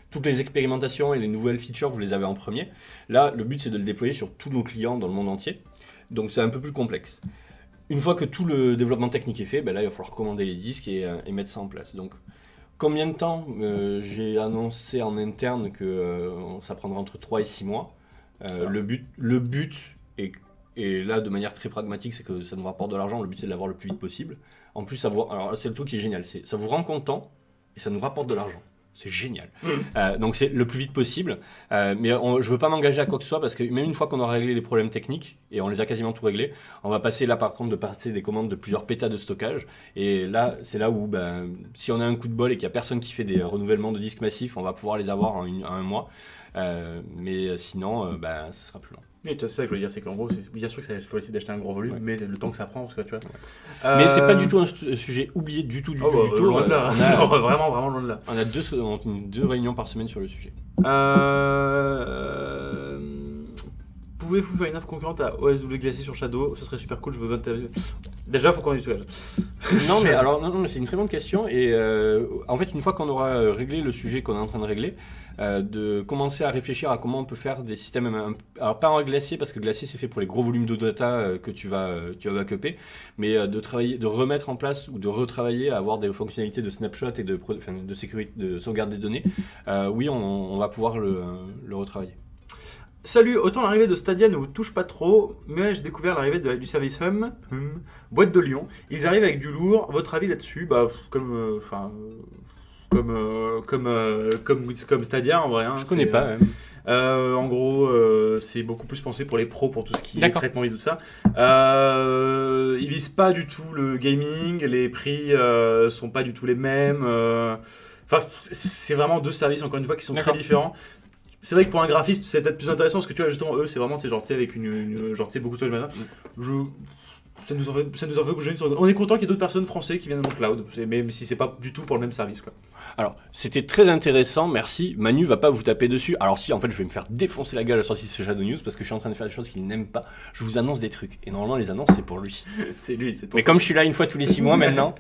toutes les expérimentations et les nouvelles features, vous les avez en premier. Là, le but, c'est de le déployer sur tous nos clients dans le monde entier. Donc, c'est un peu plus complexe. Une fois que tout le développement technique est fait, là, il va falloir commander les disques et mettre ça en place. Donc, combien de temps j'ai annoncé en interne que ça prendra entre 3 et 6 mois. Le but et là, de manière très pragmatique, c'est que ça nous rapporte de l'argent. Le but, c'est de l'avoir le plus vite possible. En plus, alors c'est le truc qui est génial. Ça vous rend content et ça nous rapporte de l'argent. C'est génial. Donc, c'est le plus vite possible. Mais je ne veux pas m'engager à quoi que ce soit parce que même une fois qu'on aura réglé les problèmes techniques, et on les a quasiment tout réglés, on va passer là, par contre, de passer des commandes de plusieurs pétas de stockage. Et là, c'est là où, si on a un coup de bol et qu'il n'y a personne qui fait des renouvellements de disques massifs, on va pouvoir les avoir en un mois. Mais sinon, ça sera plus long. Oui, c'est ça que je veux dire, c'est qu'en gros, c'est bien sûr qu'il faut essayer d'acheter un gros volume, mais le temps que ça prend, parce que tu vois. Mais c'est pas du tout un sujet oublié du tout. Loin de là. Vraiment, vraiment loin de là. On a deux réunions par semaine sur le sujet. Pouvez-vous faire une offre concurrente à OSW Glacier sur Shadow? Ce serait super cool, je veux votre avis. Déjà, il faut qu'on ait du stockage. Non, mais c'est une très bonne question. Et en fait, une fois qu'on aura réglé le sujet qu'on est en train de régler, de commencer à réfléchir à comment on peut faire des systèmes, alors pas en Glacier, parce que Glacier c'est fait pour les gros volumes de data que tu vas backuper, mais de remettre en place ou de retravailler à avoir des fonctionnalités de snapshot et de sécurité, de sauvegarde des données. Oui, on va pouvoir le retravailler. Salut, autant l'arrivée de Stadia ne vous touche pas trop, mais j'ai découvert l'arrivée du service Boîte de Lyon. Ils arrivent avec du lourd. Votre avis là-dessus? comme Stadia en vrai. Hein, Je connais c'est, pas. En gros, c'est beaucoup plus pensé pour les pros, pour tout ce qui est D'accord. traitement vidéo, tout ça. Ils visent pas du tout le gaming, les prix sont pas du tout les mêmes. Enfin, c'est vraiment deux services, encore une fois, qui sont très D'accord. différents. C'est vrai que pour un graphiste, c'est peut-être plus intéressant parce que tu vois, justement, eux, c'est vraiment, c'est genre, tu sais, avec genre, tu sais, beaucoup de choses maintenant. Ça nous en fait bouger une seconde. On est content qu'il y ait d'autres personnes françaises qui viennent dans le cloud, même si c'est pas du tout pour le même service, quoi. Alors, c'était très intéressant, merci. Manu va pas vous taper dessus. Alors si, en fait, je vais me faire défoncer la gueule à la sortie de ce Shadow News parce que je suis en train de faire des choses qu'il n'aime pas. Je vous annonce des trucs. Et normalement, les annonces, c'est pour lui. C'est lui, c'est ton. Mais comme je suis là une fois tous les 6 mois maintenant...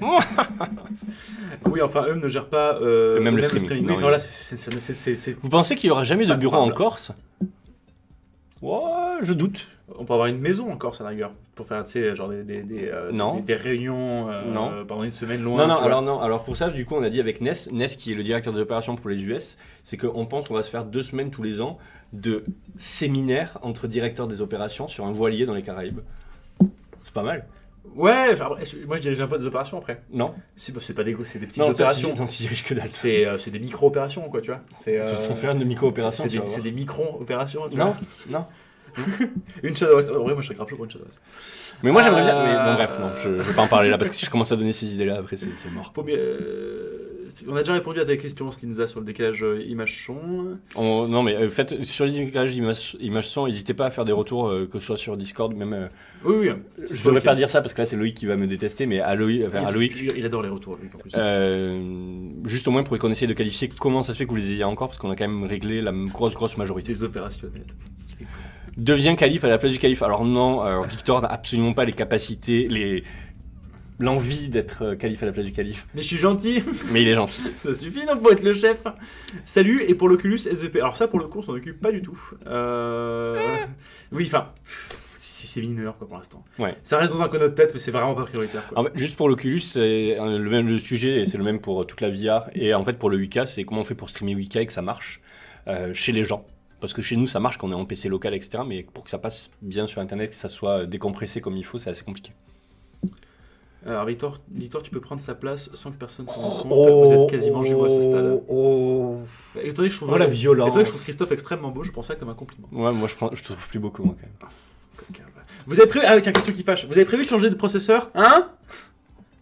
Oui, enfin, eux ne gèrent pas Même le streaming. Oui, Non, voilà, oui. c'est. Vous pensez qu'il y aura jamais de Pas bureau en probable. Corse? Ouais, je doute. On peut avoir une maison en Corse à la rigueur pour faire, tu sais, genre Non. des réunions Non. pendant une semaine loin. Non, tu vois. non. Alors pour ça, du coup, on a dit avec Ness, qui est le directeur des opérations pour les US, c'est qu'on pense qu'on va se faire 2 semaines tous les ans de séminaires entre directeurs des opérations sur un voilier dans les Caraïbes. C'est pas mal. Ouais, genre, moi je dirige un peu des opérations après. Non. C'est pas des petites Non, opérations. Non, tu diriges que dalle. C'est des micro-opérations, quoi, tu vois. C'est Ils se font faire de micro-opérations. c'est tu vas des, voir. c'est des micro-opérations, tu Non, vois. non. Une Shadow OS. En vrai, moi je serais grave chaud pour une Shadow OS. Mais moi j'aimerais bien. Mais bon, bref, non, je vais pas en parler là parce que si je commence à donner ces idées-là, après c'est mort. On a déjà répondu à ta question, Slinza, sur le décalage image-son. Non, mais faites sur les décalages images son, n'hésitez pas à faire des retours, que ce soit sur Discord, même. Oui, oui. Je devrais pas dire ça parce que là c'est Loïc qui va me détester, mais à Loïc. Il adore les retours, lui, en plus. Juste au moins pour qu'on essaye de qualifier comment ça se fait que vous les ayez encore, parce qu'on a quand même réglé la grosse majorité. Des opérationnels. Devient calife à la place du calife. Alors non, Victor n'a absolument pas les capacités, l'envie d'être calife à la place du calife, Mais je suis gentil. mais il est gentil. Ça suffit, non, pour être le chef. Salut, et pour l'Oculus SVP. Alors ça, pour le coup, on s'en occupe pas du tout. Oui, enfin, c'est mineur, quoi, pour l'instant. Ouais. Ça reste dans un coin de tête, mais c'est vraiment pas prioritaire, quoi. En fait, juste pour l'Oculus, c'est le sujet, et c'est le même pour toute la VR. Et en fait, pour le 8K, c'est comment on fait pour streamer 8K et que ça marche chez les gens. Parce que chez nous, ça marche quand on est en PC local, etc. Mais pour que ça passe bien sur Internet, que ça soit décompressé comme il faut, c'est assez compliqué. Alors, Victor, tu peux prendre sa place sans que personne s'en rende compte. Vous êtes quasiment jumeaux à ce stade. Et étant donné que je trouve, Oh la violence. étant donné que je trouve Christophe extrêmement beau, je prends ça comme un compliment. Ouais, moi je te trouve plus beau que moi quand même. Vous avez prévu... Ah, tiens, question qui fâche. Vous avez prévu de changer de processeur? Hein?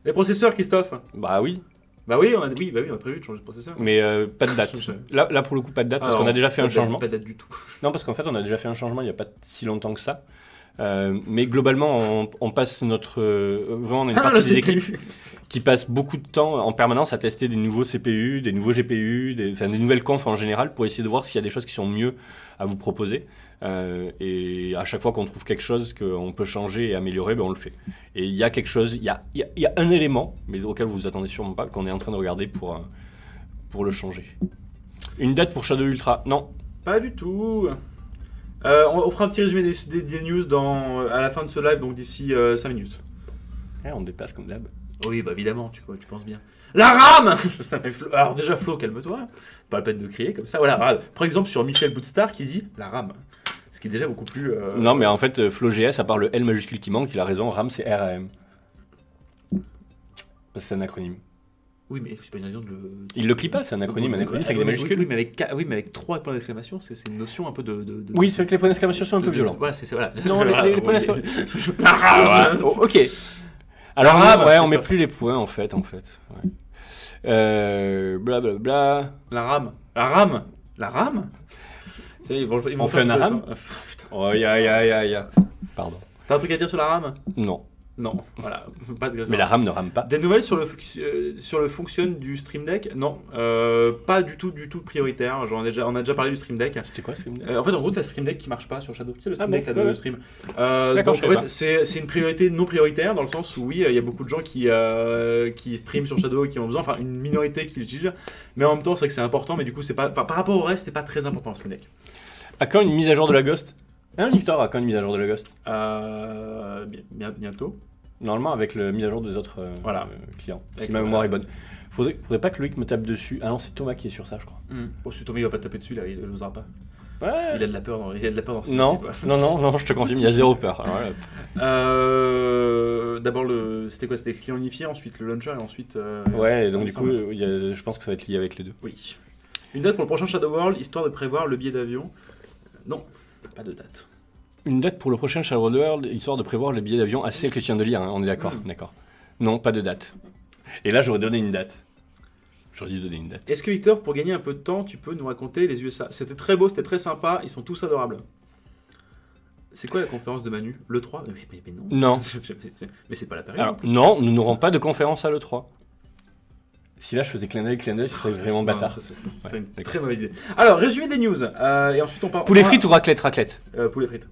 Les processeurs, Christophe? Bah oui, Bah oui, on a prévu de changer de processeur. mais pas de date. Là pour le coup, pas de date parce qu'on a déjà fait un changement. Pas de date du tout. Non, parce qu'en fait, on a déjà fait un changement il n'y a pas si longtemps que ça. Mais globalement, on passe vraiment, on a une partie des équipes qui passe beaucoup de temps en permanence à tester des nouveaux CPU, des nouveaux GPU, des nouvelles confs en général pour essayer de voir s'il y a des choses qui sont mieux à vous proposer. Et à chaque fois qu'on trouve quelque chose qu'on peut changer et améliorer, ben on le fait. Et il y a quelque chose, il y a un élément, mais auquel vous vous attendez sûrement pas, qu'on est en train de regarder pour le changer. Une date pour Shadow Ultra? Non. Pas du tout. On fera un petit résumé des news à la fin de ce live, donc d'ici 5 minutes. On dépasse comme d'hab. Oui, bah évidemment, tu penses bien. La rame. Alors déjà, Flo, calme-toi. Pas la peine de crier comme ça. Voilà, par exemple, sur Michel Bootstar qui dit la rame. Ce qui est déjà beaucoup plus... Non, mais en fait, FlowGS, à part le L majuscule qui manque, il a raison, RAM c'est RAM. C'est un acronyme. Oui, mais c'est pas une raison de le... Il le clip pas, c'est un acronyme c'est avec des majuscules. Oui, mais avec 3 points d'exclamation, c'est une notion un peu de... Oui, c'est vrai que les points d'exclamation sont un peu violents. Voilà, c'est voilà. Non, les points d'exclamation... La rame. Ok. Alors, La rame, ouais, on met Christophe. plus les points, en fait. Ouais. Blablabla. La rame. La rame. La rame. Ils vont On fait faire un tout le rame temps. Putain. Oh, ya. Pardon. T'as un truc à dire sur la rame? Non. Non, voilà. Pas de Mais la RAM ne rame pas. Des nouvelles sur le fonctionne du Stream Deck? Non, pas du tout prioritaire. On a déjà parlé du Stream Deck. C'était quoi ce film? En fait, en gros, t'as le Stream Deck qui marche pas sur Shadow. Tu sais, le Stream bon, Deck là, ouais. de stream. D'accord, Donc, je en savais fait, c'est une priorité non prioritaire dans le sens où, oui, il y a beaucoup de gens qui streament sur Shadow et qui en ont besoin. Enfin, une minorité qui l'utilise. Mais en même temps, c'est vrai que c'est important. Mais du coup, c'est pas. Enfin, par rapport au reste, c'est pas très important le Stream Deck. À quand une mise à jour de la Ghost? Victor, à quand une mise à jour de la Ghost? Bientôt. Normalement, avec la mise à jour des autres clients. Si ma mémoire est bonne. Faudrait pas que Loïc me tape dessus. Ah non, c'est Thomas qui est sur ça, je crois. Bon, si Thomas il va pas te taper dessus, là, il n'osera pas. Ouais. Il a de la peur dans ce Non, truc, non, je te confirme, il y a zéro peur. Alors là, D'abord, c'était quoi? C'était client unifié, ensuite le launcher et ensuite. ouais, et donc du coup, je pense que ça va être lié avec les deux. Oui. Une date pour le prochain Shadow World, histoire de prévoir le billet d'avion. Non, pas de date. Une date pour le prochain Shadow World, histoire de prévoir le billet d'avion. Ah, c'est celle que tu viens de lire, hein, on est d'accord, d'accord. Non, pas de date. Et là, j'aurais donné une date. J'aurais dû donner une date. Est-ce que Victor, pour gagner un peu de temps, tu peux nous raconter les USA? C'était très beau, c'était très sympa, ils sont tous adorables. C'est quoi la conférence de Manu? Le 3? Mais non. Non. Mais c'est pas la période. Alors, non, nous n'aurons pas de conférence à l'E3. Si là, je faisais clin d'œil, ce serait vraiment bâtard. C'est une très mauvaise idée. Alors, résumé des news. Et ensuite, on part. Poulet frites ou raclette? Poulet frites.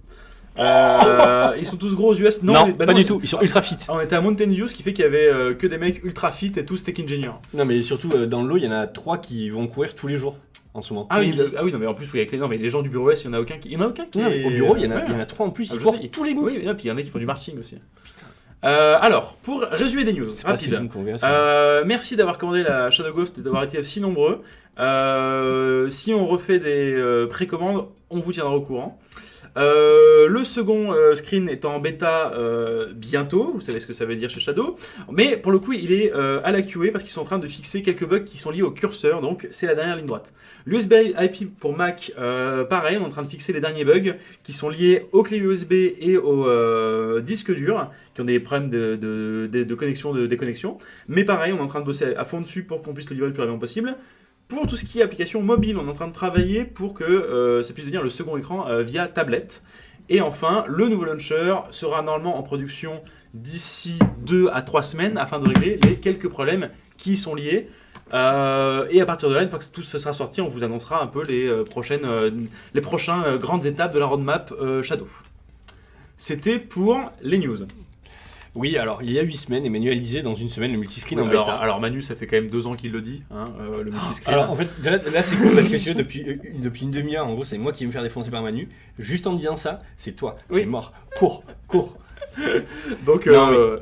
Ils sont tous gros aux US. Non, pas du tout. Ils sont ultra fit. On était à Mountain View, ce qui fait qu'il y avait que des mecs ultra fit et tous tech engineers. Non, mais surtout dans le lot, il y en a 3 qui vont courir tous les jours en ce moment. Ah oui, non, mais en plus, avec les gens du bureau S, il n'y en a aucun qui. Non, au bureau, il y en a 3 en plus. Ils courent tous les midis. Oui, et puis il y en a qui font du marching aussi. Alors, pour résumer des news, rapide. Merci d'avoir commandé la Shadow Ghost et d'avoir été si nombreux. Si on refait des précommandes, on vous tiendra au courant. Le second screen est en bêta bientôt, vous savez ce que ça veut dire chez Shadow, mais pour le coup il est à la QA parce qu'ils sont en train de fixer quelques bugs qui sont liés au curseur, donc c'est la dernière ligne droite. L'USB IP pour Mac, pareil, on est en train de fixer les derniers bugs qui sont liés aux clés USB et au disque dur, qui ont des problèmes de connexion, de déconnexion, mais pareil, on est en train de bosser à fond dessus pour qu'on puisse le livrer le plus rapidement possible. Pour tout ce qui est application mobile, on est en train de travailler pour que ça puisse devenir le second écran via tablette. Et enfin, le nouveau launcher sera normalement en production d'ici 2 à 3 semaines afin de régler les quelques problèmes qui y sont liés. Et à partir de là, une fois que tout ça sera sorti, on vous annoncera un peu les prochaines grandes étapes de la roadmap Shadow. C'était pour les news. Oui, alors il y a 8 semaines, Emmanuel disait dans une semaine le multiscreen en bêta. Alors Manu, ça fait quand même 2 ans qu'il le dit, hein, le multiscreen. Alors en fait, là c'est cool parce que tu vois, depuis une demi-heure, en gros, c'est moi qui vais me faire défoncer par Manu. Juste en me disant ça, c'est toi, t'es mort. Cours. Donc, non,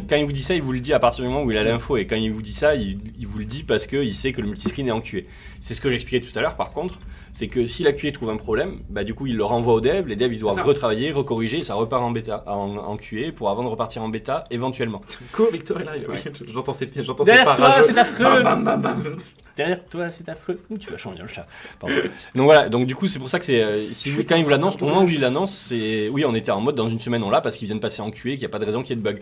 quand il vous dit ça, il vous le dit à partir du moment où il a l'info. Et quand il vous dit ça, il vous le dit parce qu'il sait que le multiscreen est en QA. C'est ce que j'expliquais tout à l'heure, par contre. C'est que si la QA trouve un problème, bah du coup il le renvoie aux devs, les devs ils doivent retravailler, recorriger, et ça repart en bêta, en QA pour avant de repartir en bêta éventuellement. Cours, Victor est là, oui, j'entends ses derrière toi, c'est affreux. Bam, bam, bam, bam. Derrière toi, c'est affreux. Tu vas changer le chat. Pardon. Donc voilà, donc du coup c'est pour ça que c'est quand il vous l'annonce, au moment où il l'annonce, c'est oui on était en mode dans une semaine on l'a parce qu'ils viennent passer en QA, qu'il n'y a pas de raison qu'il y ait de bug.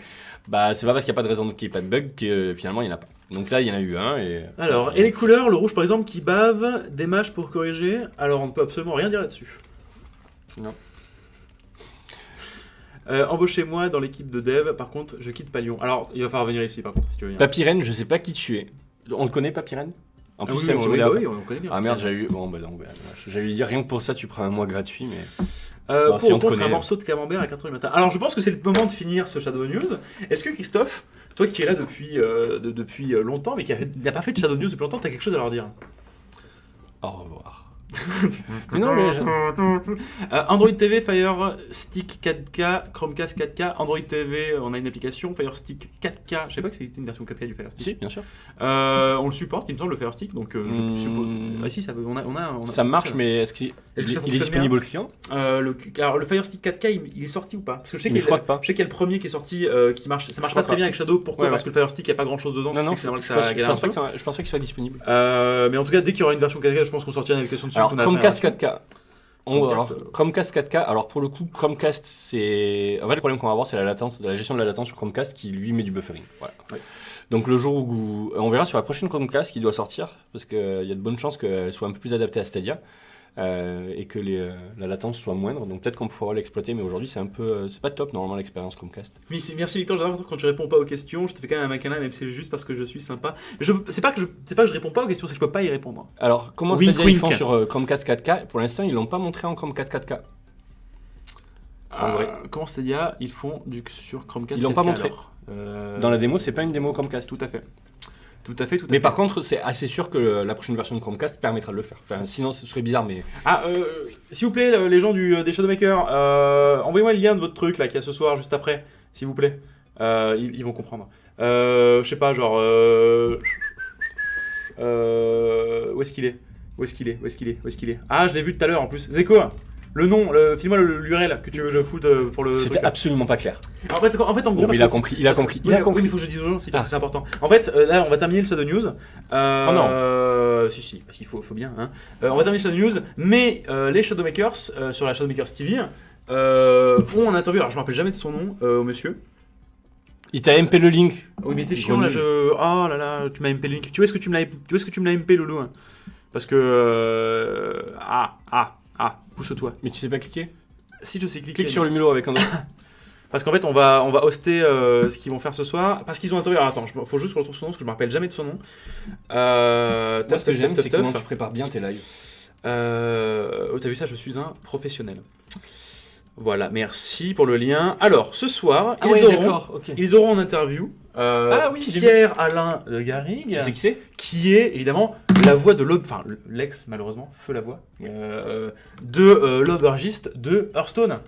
Bah c'est pas parce qu'il n'y a pas de raison qu'il n'y ait pas de bug que finalement il n'y en a pas. Donc là il y en a eu un et. Alors et les couleurs, le rouge par exemple qui bave, des matchs pour corriger. Alors on ne peut absolument rien dire là-dessus. Non. Embauchez-moi dans l'équipe de dev. Par contre, je quitte pas Lyon. Alors il va falloir venir ici par contre si tu veux venir. Papyrène, je sais pas qui tu es. On le connaît Papyrène? En plus, oui, on connaît bien. Ah merde, j'allais lui dire rien que pour ça, tu prends un mois gratuit, mais. Pour si un morceau de camembert à 4h du matin. Alors je pense que c'est le moment de finir ce Shadow News. Est-ce que Christophe, toi qui es là depuis longtemps, mais qui n'a pas fait de Shadow News depuis longtemps, tu as quelque chose à leur dire? Au revoir. Mais non, mais Android TV, Fire Stick 4K, Chromecast 4K, Android TV, on a une application, Fire Stick 4K, je sais pas que ça existait une version 4K du Fire Stick. Si, bien sûr. On le supporte, il me semble, le Fire Stick, donc je suppose. Ah si, ça marche, mais est-ce qu'il est disponible au client? Alors le Fire Stick 4K, il est sorti ou pas? Parce que je sais qu'il y a le premier qui est sorti, qui marche, ça marche pas très bien avec Shadow. Pourquoi? Parce que le Fire Stick, il n'y a pas grand chose dedans. Non, je pense pas qu'il soit disponible. Mais en tout cas, dès qu'il y aura une version 4K, je pense qu'on sortira une application dessus. Alors, Chromecast 4K. Chromecast 4K, alors pour le coup, Chromecast, c'est. En fait, le problème qu'on va avoir, c'est la gestion de la latence sur Chromecast qui lui met du buffering. Voilà. Ouais. Donc, le jour où. On verra sur la prochaine Chromecast qui doit sortir, parce qu'il y a de bonnes chances qu'elle soit un peu plus adaptée à Stadia et que la latence soit moindre. Donc, peut-être qu'on pourra l'exploiter, mais aujourd'hui, c'est un peu. C'est pas top normalement l'expérience Chromecast. Merci Victor, j'adore quand tu réponds pas aux questions. Je te fais quand même un macana, même si c'est juste parce que je suis sympa. C'est pas que je réponds pas aux questions, c'est que je peux pas y répondre. Alors, comment Stadia ils font sur Chromecast 4K? Pour l'instant, ils l'ont pas montré en Chromecast 4K. Comment Stadia ils font sur Chromecast 4K? Ils l'ont pas montré. Dans la démo, c'est pas une démo Chromecast. Tout à fait. Mais par contre, c'est assez sûr que la prochaine version de Chromecast permettra de le faire. Enfin, sinon, ce serait bizarre, mais. S'il vous plaît, les gens des Shadowmakers, envoyez-moi le lien de votre truc là qu'il y a ce soir juste après, s'il vous plaît. Ils vont comprendre. Je sais pas, genre. Où est-ce qu'il est? Où est-ce qu'il est? Ah, je l'ai vu tout à l'heure en plus. Zeko, le nom, file-moi l'URL que tu veux que je foute pour le. C'était truc. absolument pas clair. En fait, en gros. Non, mais il a compris. Il a compris. Oui, mais il faut que je dise aux gens aussi parce que c'est important. En fait, là, on va terminer le Shadow News. non. Si, parce qu'il faut bien. Hein. On va terminer le Shadow News, mais les Shadowmakers sur la Shadowmakers TV ont un interview. Alors, je me rappelle jamais de son nom, au monsieur. Il t'a MP le link. Oui, mais t'es chiant là. Oh là là, tu m'as MP le link. Tu vois ce que tu me l'as MP, Loulou, hein. Parce que pousse-toi. Mais tu sais pas cliquer? Si je sais cliquer. Clique sur le mulot avec un autre. Parce qu'en fait, on va hoster ce qu'ils vont faire ce soir. Parce qu'ils ont interviewé. Alors attends, faut juste que je retrouve son nom parce que je me rappelle jamais de son nom. Moi, ce que j'aime, c'est comment tu prépares bien tes lives. Oh, t'as vu ça? Je suis un professionnel. Voilà, merci pour le lien. Alors, ce soir, ils auront en interview Pierre-Alain Garrigue. Tu sais qui c'est? Qui est évidemment la voix de l'ex, malheureusement, feu la voix, de l'aubergiste de Hearthstone.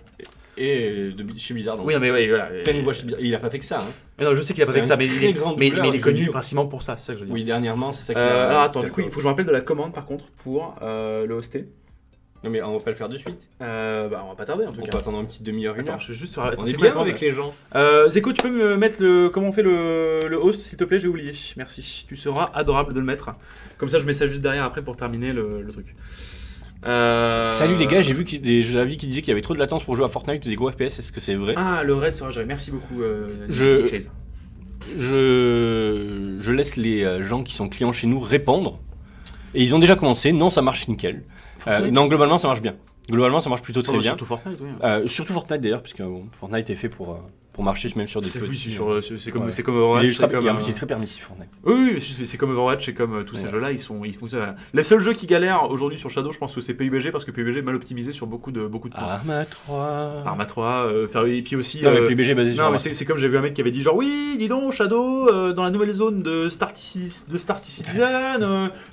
Et chez Blizzard. Oui, mais oui, voilà. Pleine voix chez Blizzard. Il a pas fait que ça. Hein. Non, je sais qu'il a pas fait que ça, mais il est connu vidéo. principalement pour ça, c'est ça que je veux dire. Oui, dernièrement, c'est ça qui alors attends, du coup, il faut que je me rappelle de la commande par contre pour le hoster. Non, mais on va pas le faire de suite. On va pas tarder en tout cas. On peut attendre une petite demi-heure, une heure. Je vais juste. On est bien avec les gens. Zeko, tu peux me mettre comment on fait le host, s'il te plaît, j'ai oublié. Merci. Tu seras adorable de le mettre. Comme ça, je mets ça juste derrière après pour terminer le truc. Salut les gars, j'ai vu des avis qui disaient qu'il y avait trop de latence pour jouer à Fortnite ou des gros FPS. Est-ce que c'est vrai? Ah, le raid sera géré. Merci beaucoup. Je laisse les gens qui sont clients chez nous répondre. Et ils ont déjà commencé. Non, ça marche nickel. Non, globalement, ça marche bien. Globalement, ça marche plutôt très bien. Surtout Fortnite, oui. Surtout Fortnite d'ailleurs, puisque Fortnite est fait pour marcher même sur des petits. C'est comme Overwatch. Il est très permissif Fortnite. Oui, c'est comme Overwatch, c'est comme tous ces jeux-là, ils font ça. Les seuls jeux qui galèrent aujourd'hui sur Shadow, je pense que c'est PUBG, parce que PUBG est mal optimisé sur beaucoup de points. Arma 3. Et puis aussi. Non, mais PUBG basé sur. Non, mais c'est comme j'ai vu un mec qui avait dit genre oui, dis donc Shadow, dans la nouvelle zone de Star Citizen,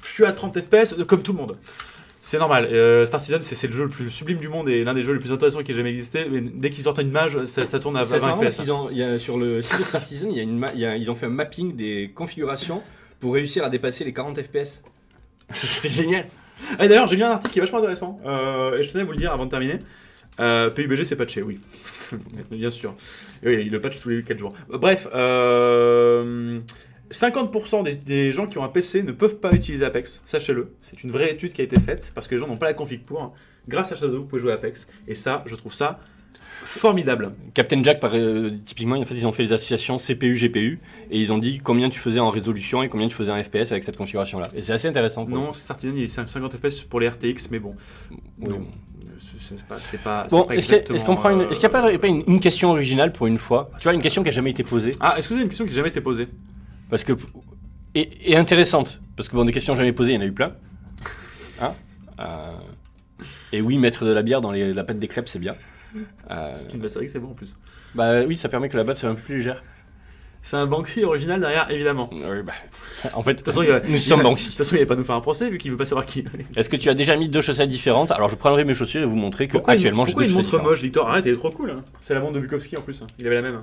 je suis à 30 FPS, comme tout le monde. C'est normal, Star Citizen c'est le jeu le plus sublime du monde et l'un des jeux les plus intéressants qui ait jamais existé. Mais dès qu'ils sortent une mage, ça tourne à 20 FPS. Sur le site de Star Citizen, ils ont fait un mapping des configurations pour réussir à dépasser les 40 FPS. C'était génial. Et d'ailleurs, j'ai lu un article qui est vachement intéressant et je tenais à vous le dire avant de terminer. PUBG c'est patché, oui. Bien sûr. Oui, il le patch tous les 4 jours. Bref, 50% des gens qui ont un PC ne peuvent pas utiliser Apex, sachez-le. C'est une vraie étude qui a été faite parce que les gens n'ont pas la config pour. Grâce à Shadow, vous pouvez jouer à Apex. Et ça, je trouve ça formidable. Captain Jack, typiquement, en fait, ils ont fait les associations CPU, GPU et ils ont dit combien tu faisais en résolution et combien tu faisais en FPS avec cette configuration-là. Et c'est assez intéressant. Non, Star Citizen, il est 50 FPS pour les RTX, mais bon. Oui, non. C'est pas bon, exactement... Est-ce qu'il n'y a pas une question originale pour une fois? Tu vois, une question qui n'a jamais été posée. Ah, est-ce que vous avez une question qui n'a jamais été posée? Parce que et intéressante, parce que bon, des questions jamais posées, il y en a eu plein. Hein et oui, mettre de la bière dans la pâte des crêpes, c'est bien. C'est une batterie que c'est bon en plus. Bah oui, ça permet que la pâte soit un peu plus légère. C'est un Banksy original derrière, évidemment. Oui, bah, en fait, nous sommes Banksy. De toute façon, il va pas nous faire un procès vu qu'il veut pas savoir qui. Est-ce que tu as déjà mis 2 chaussettes différentes? Alors, je prendrai mes chaussures et vous montrer que actuellement j'ai 2 chaussettes. Pourquoi une montre moche, Victor? Arrête, elle est trop cool. Hein. C'est la montre de Bukowski en plus. Il avait la même.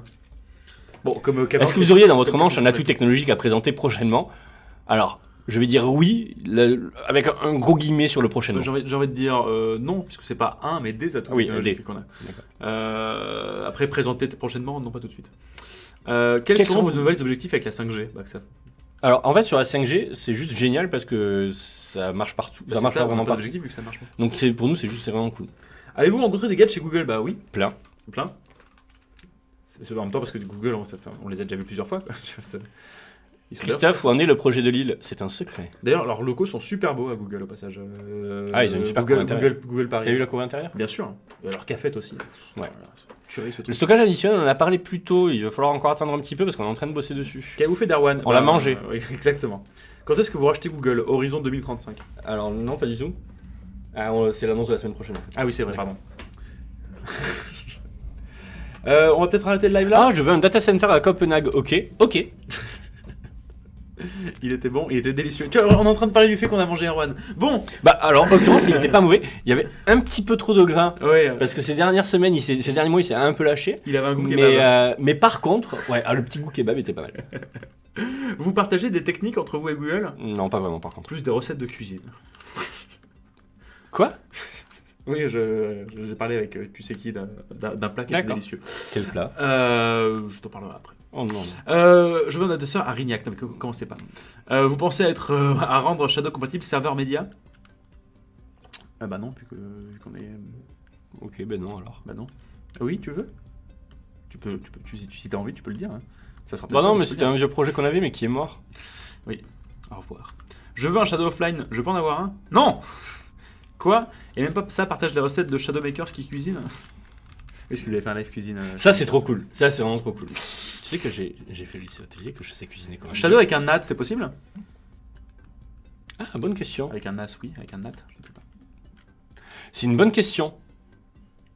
Bon, comme est-ce que vous auriez dans votre manche un atout technologique à présenter prochainement? Alors, je vais dire oui, avec un gros guillemet sur le prochainement. J'ai envie de dire non, puisque c'est pas un, mais des atouts technologiques qu'on a. Après, présenter prochainement, non pas tout de suite. Quels seront vos nouveaux objectifs avec la 5G, Baxaf? Alors, en fait, sur la 5G, c'est juste génial parce que ça marche partout. Ça marche pas vraiment partout. Objectif, vu que ça marche pas. Donc, pour nous, c'est vraiment cool. Avez-vous rencontré des gars de chez Google? Bah oui. Plein. C'est en même temps parce que Google, on les a déjà vus plusieurs fois. Christophe, où en est le projet de Lille? C'est un secret. D'ailleurs, leurs locaux sont super beaux à Google au passage. Ils ont une super cour intérieure. Google Paris. T'as eu la cour intérieure? Bien sûr. Et leur cafette aussi. Ouais. Voilà, le stockage additionnel, on en a parlé plus tôt. Il va falloir encore attendre un petit peu parce qu'on est en train de bosser dessus. Qu'avez-vous fait, Darwan? On l'a mangé. Exactement. Quand est-ce que vous rachetez Google? Horizon 2035? Alors non, pas du tout. C'est l'annonce de la semaine prochaine. Ah oui, c'est vrai, pardon. On va peut-être arrêter le live là. Ah, je veux un data center à Copenhague. Ok. Il était bon, il était délicieux. Tu vois, on est en train de parler du fait qu'on a mangé Erwan. Bon. Bah alors, en l'occurrence, il était pas mauvais. Il y avait un petit peu trop de grains. Ouais. Parce que ces dernières semaines, ces derniers mois, il s'est un peu lâché. Il avait un goût kebab. Mais par contre, le petit goût kebab était pas mal. Vous partagez des techniques entre vous et Google? Non, pas vraiment par contre. Plus des recettes de cuisine. Quoi? Oui, j'ai parlé avec tu sais qui d'un plat qui était D'accord. délicieux. Quel plat? Je t'en parlerai après. Oh non. Je veux un adresseur à Rignac. Non, mais commencez pas. Vous pensez à rendre Shadow compatible serveur média? Bah non, vu qu'on est. Ok, ben non alors. Bah non. Oui, tu veux? Si t'as envie, tu peux le dire. Hein. Ça sera Bah peut-être non, pas, mais tu peux c'était le un vieux projet qu'on avait mais qui est mort. dire. Au revoir. Je veux un Shadow offline. Je peux en avoir un? Non. Quoi? Et même pas ça partage les recettes de Shadow Makers qui cuisinent. Est-ce qu'ils avaient fait un live cuisine? Ça c'est trop cool. Ça c'est vraiment trop cool. Tu sais que j'ai fait le lycée atelier, que je sais cuisiner quand même. Shadow avec un NAT, c'est possible? Ah, bonne question. Avec un NAS, oui. Avec un NAT, je ne sais pas. C'est une bonne question.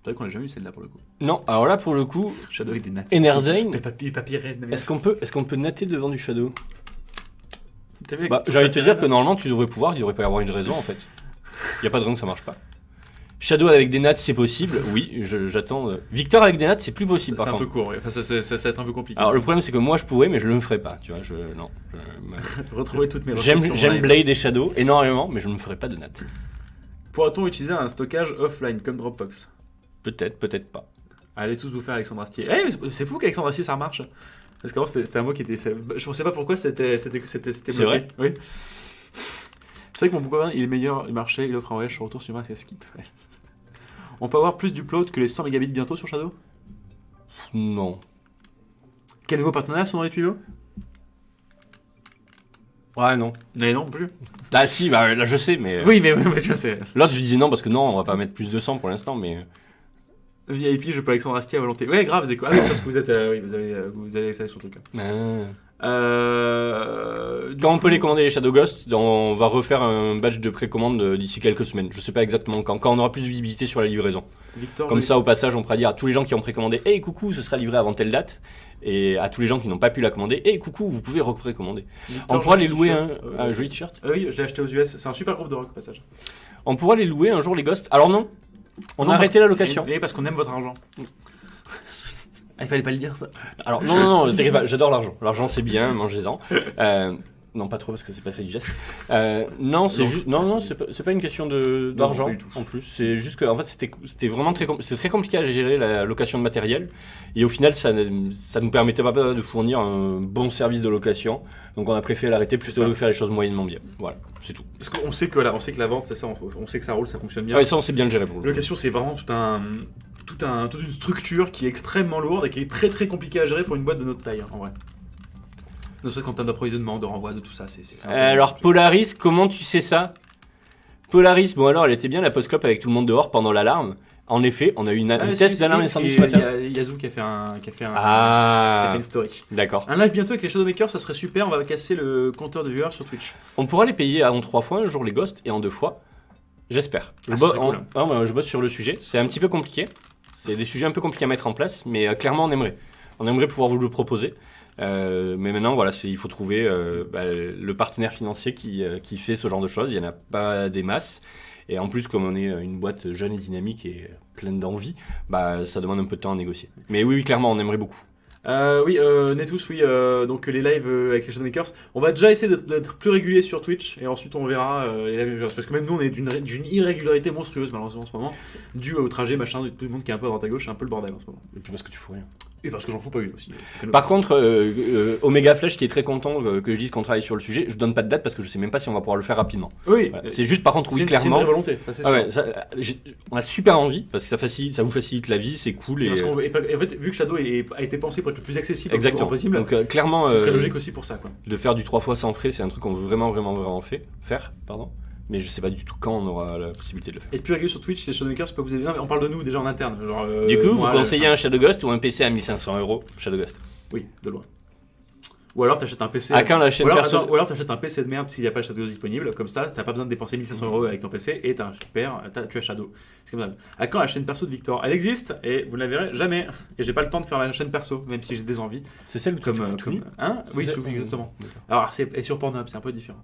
C'est vrai qu'on l'a jamais eu celle-là pour le coup. Non, alors là pour le coup, Shadow avec des NAT. Enerzane, Les papiers raides. est-ce qu'on peut natter devant du Shadow? T'as vu Bah, j'ai envie de te dire que normalement tu devrais pouvoir, il devrait pas y avoir une raison en fait. Il y a pas de raison que ça marche pas. Shadow avec des nattes c'est possible, oui, j'attends. Victor avec des nattes c'est plus possible c'est par un peu contre. court, ouais. Enfin, ça va être un peu compliqué. Alors le problème c'est que moi je pourrais mais je le ferai pas, tu vois, Retrouver toutes mes recettes sur J'aime live. Blade et Shadow énormément mais je ne me ferai pas de nattes. Pourra-t-on utiliser un stockage offline comme Dropbox? Peut-être, peut-être pas. Allez tous vous faire Alexandre Astier. Eh, mais c'est fou qu'Alexandre Astier ça remarche. Parce qu'avant c'était un mot qui était. Je pensais pas pourquoi c'était bloqué. vrai Oui. C'est vrai que mon copain il est meilleur, il marchait, il offre un voyage sur retour sur Mars et skip. Ouais. On peut avoir plus d'upload que les 100 mégabits bientôt sur Shadow? Non. Quels nouveaux partenariats sont dans les tuyaux? Ouais non. Non plus. Ah si, bah là je sais mais... Oui, mais tu vois, c'est. L'autre je disais non parce que non on va pas mettre plus de 100 pour l'instant mais... VIP, je peux Alexandre Astier à volonté. Ouais, grave, c'est quoi? Ah, oui, c'est parce que vous êtes. Oui, vous avez ça sur le truc. Quand on peut les commander les Shadow Ghost, on va refaire un batch de précommande d'ici quelques semaines. Je sais pas exactement quand on aura plus de visibilité sur la livraison. Victor, Comme ça, au passage, on pourra dire à tous les gens qui ont précommandé hey coucou, ce sera livré avant telle date. Et à tous les gens qui n'ont pas pu la commander hey coucou, vous pouvez reprécommander. Victor, On pourra les louer t-shirt, un joli t-shirt. Oui, je l'ai acheté aux US. C'est un super groupe de rock au passage. On pourra les louer un jour les Ghosts. Alors non, on a arrêté la location. Et parce qu'on aime votre argent. Il fallait pas le dire ça. Alors non, t'inquiète pas, j'adore l'argent. L'argent c'est bien, mangez-en. Non, pas trop parce que c'est pas très digeste. Non, c'est juste. Non, c'est pas une question d'argent pas du tout. en plus. C'est juste que en fait c'était vraiment c'est très compliqué à gérer la location de matériel et au final ça nous permettait pas de fournir un bon service de location. Donc on a préféré l'arrêter plutôt que de faire les choses moyennement bien. Voilà, c'est tout. Parce qu'on sait que on sait que la vente c'est ça, on sait que ça roule, ça fonctionne bien. Ouais, ça on sait bien le gérer pour le La location c'est vraiment toute une structure qui est extrêmement lourde et qui est très très compliquée à gérer pour une boîte de notre taille en vrai. Ne serait-ce qu'en termes d'approvisionnement, de renvoi, de tout ça, c'est ça. Alors Polaris, comment tu sais ça? Polaris, bon alors elle était bien la post-clope avec tout le monde dehors pendant l'alarme. En effet, on a eu un test d'alarme incendie ce matin. Il y a Yazoo qui a fait une story. D'accord. Un live bientôt avec les Shadowmakers, ça serait super, on va casser le compteur de viewers sur Twitch. On pourra les payer en 3 fois, un jour les Ghosts et en 2 fois. J'espère. Je bosse sur le sujet. C'est un petit peu compliqué. C'est des sujets un peu compliqués à mettre en place, mais clairement on aimerait. On aimerait pouvoir vous le proposer. Mais maintenant, voilà, il faut trouver le partenaire financier qui fait ce genre de choses. Il n'y en a pas des masses. Et en plus, comme on est une boîte jeune et dynamique et pleine d'envie, ça demande un peu de temps à négocier. Mais oui, clairement, on aimerait beaucoup. Netus, oui, donc les lives avec les Shadowmakers, on va déjà essayer d'être plus régulier sur Twitch et ensuite on verra les lives, parce que même nous on est d'une irrégularité monstrueuse malheureusement en ce moment, dû au trajet machin de tout le monde qui est un peu à droite à gauche, c'est un peu le bordel en ce moment. Et puis parce que tu fous rien. Et parce que j'en fous pas une aussi. Par contre, Omega Flash qui est très content que je dise qu'on travaille sur le sujet, je donne pas de date parce que je sais même pas si on va pouvoir le faire rapidement. Oui, voilà. C'est juste par contre, oui, C'est clairement. une vraie volonté, ça c'est sûr. On a super envie parce que ça vous facilite la vie, c'est cool. Et en fait, vu que Shadow a été pensé pour être le plus accessible possible, donc clairement, ce serait logique aussi pour ça. Quoi. De faire du 3 fois sans frais, c'est un truc qu'on veut vraiment faire. Mais je sais pas du tout quand on aura la possibilité de le faire. Et plus régulier sur Twitch, les Shadowmakers peuvent vous aider. Non, mais on parle de nous déjà en interne. Genre, du coup, vous conseillez un Shadow Ghost ou un PC à 1500 €? Shadow Ghost. Oui, de loin. Ou alors t'achètes un PC. À quand la chaîne perso? Ou alors t'achètes un PC de merde s'il n'y a pas Shadow Ghost disponible. Comme ça, t'as pas besoin de dépenser 1500 € avec ton PC et t'as un super. Tu as Shadow. C'est comme ça. À quand la chaîne perso de Victor? Elle existe et vous ne la verrez jamais. Et j'ai pas le temps de faire la chaîne perso, même si j'ai des envies. C'est celle comme hein? Oui, exactement. Alors et sur Pornhub, c'est un peu différent.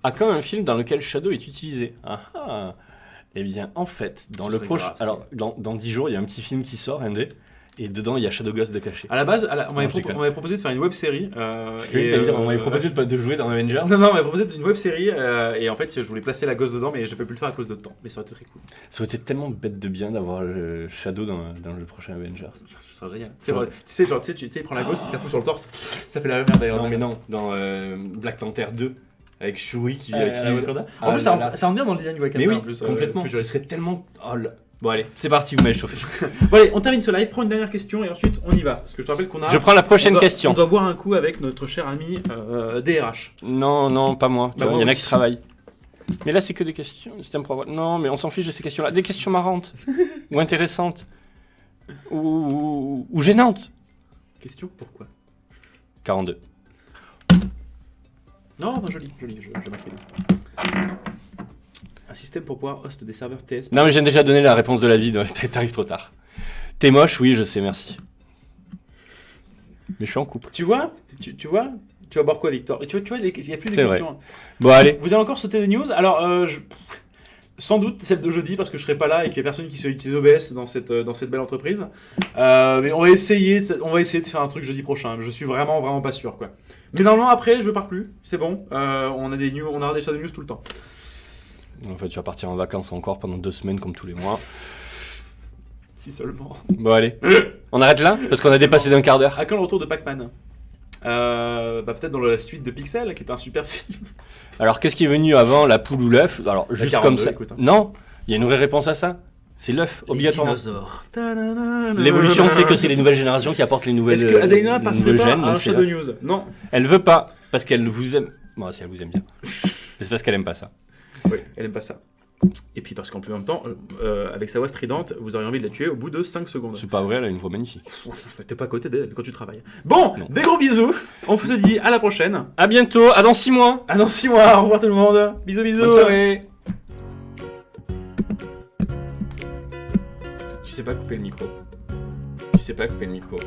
À quand un film dans lequel Shadow est utilisé? Eh bien, en fait, dans le prochain. Alors, dans 10 jours, il y a un petit film qui sort, indé. Et dedans, il y a Shadow Ghost de caché. À la base, on m'avait je déconne. proposé de faire une web série. Je croyais que t'allais dire, on m'avait proposé de jouer dans Avengers. Non, on m'avait proposé une web série et en fait, je voulais placer la gosse dedans, mais j'ai pas pu le faire à cause de temps. Mais ça aurait été très cool. Ça aurait été tellement bête de bien d'avoir Shadow dans le prochain Avengers. Ça serait génial. C'est vrai. Tu sais, genre, tu sais, il prend la gosse, il se la fout sur le torse. Ça fait la même merde d'ailleurs. Non, mais non, dans Black Panther 2, avec Shuri qui utilise... Wakanda. Ah, En plus, là, là. ça rentre bien dans le design du Wakanda. Mais oui, en plus, complètement. Ce serait tellement... Oh là. Bon allez, c'est parti, vous m'avez chauffé. Bon allez, on termine ce live, prends une dernière question et ensuite on y va. Parce que je te rappelle qu'on a... Je prends la prochaine on question. doit boire un coup avec notre cher ami DRH. Non, pas moi. Bah, Il y moi en a aussi. qui travaillent. Mais là, c'est que des questions. Non, mais on s'en fiche de ces questions-là. Des questions marrantes. Ou intéressantes. Ou gênantes. Question, pourquoi 42. Non, joli, je m'incline. Un système pour pouvoir host des serveurs TS. Non, mais j'ai déjà donné la réponse de la vie. T'arrives trop tard. T'es moche, oui, je sais, merci. Mais je suis en couple. Tu vois tu vas boire quoi, Victor? Et tu vois, il n'y a plus de C'est vrai. questions. Bon, allez. Vous allez encore sauter des news. Alors, sans doute celle de jeudi parce que je serai pas là et qu'il y a personne qui sait utiliser OBS dans cette belle entreprise. Mais on va essayer de faire un truc jeudi prochain. Je suis vraiment pas sûr, quoi. Mais normalement après je pars plus. C'est bon. On a des news, on aura des news tout le temps. En fait, tu vas partir en vacances encore pendant 2 semaines comme tous les mois. Si seulement. Bon, allez. On arrête là parce qu'on a dépassé d'un quart d'heure. À quand le retour de Pac-Man? Peut-être dans la suite de Pixel, qui est un super film. Alors, qu'est-ce qui est venu avant, la poule ou l'œuf? Alors, juste 42, comme ça. écoute, hein. Non, il y a une vraie réponse à ça. C'est l'œuf, obligatoirement. Dinosaures. L'évolution fait que c'est les nouvelles générations qui apportent les nouvelles Est-ce que Adaina participe pas gènes. à un donc c'est Shadow l'œuf. News? Non. Elle veut pas, parce qu'elle vous aime. Bon, si elle vous aime bien. C'est parce qu'elle aime pas ça. Oui, elle aime pas ça. Et puis parce qu'en plus en même temps, avec sa voix stridente, vous auriez envie de la tuer au bout de 5 secondes. C'est pas vrai, elle a une voix magnifique. T'es pas à côté d'elle quand tu travailles. Bon, Non. des gros bisous. On se dit à la prochaine. À bientôt, à dans 6 mois. À dans 6 mois. Au revoir tout le monde. Bisous, bisous. Bonne soirée. Tu sais pas couper le micro. Tu sais pas couper le micro.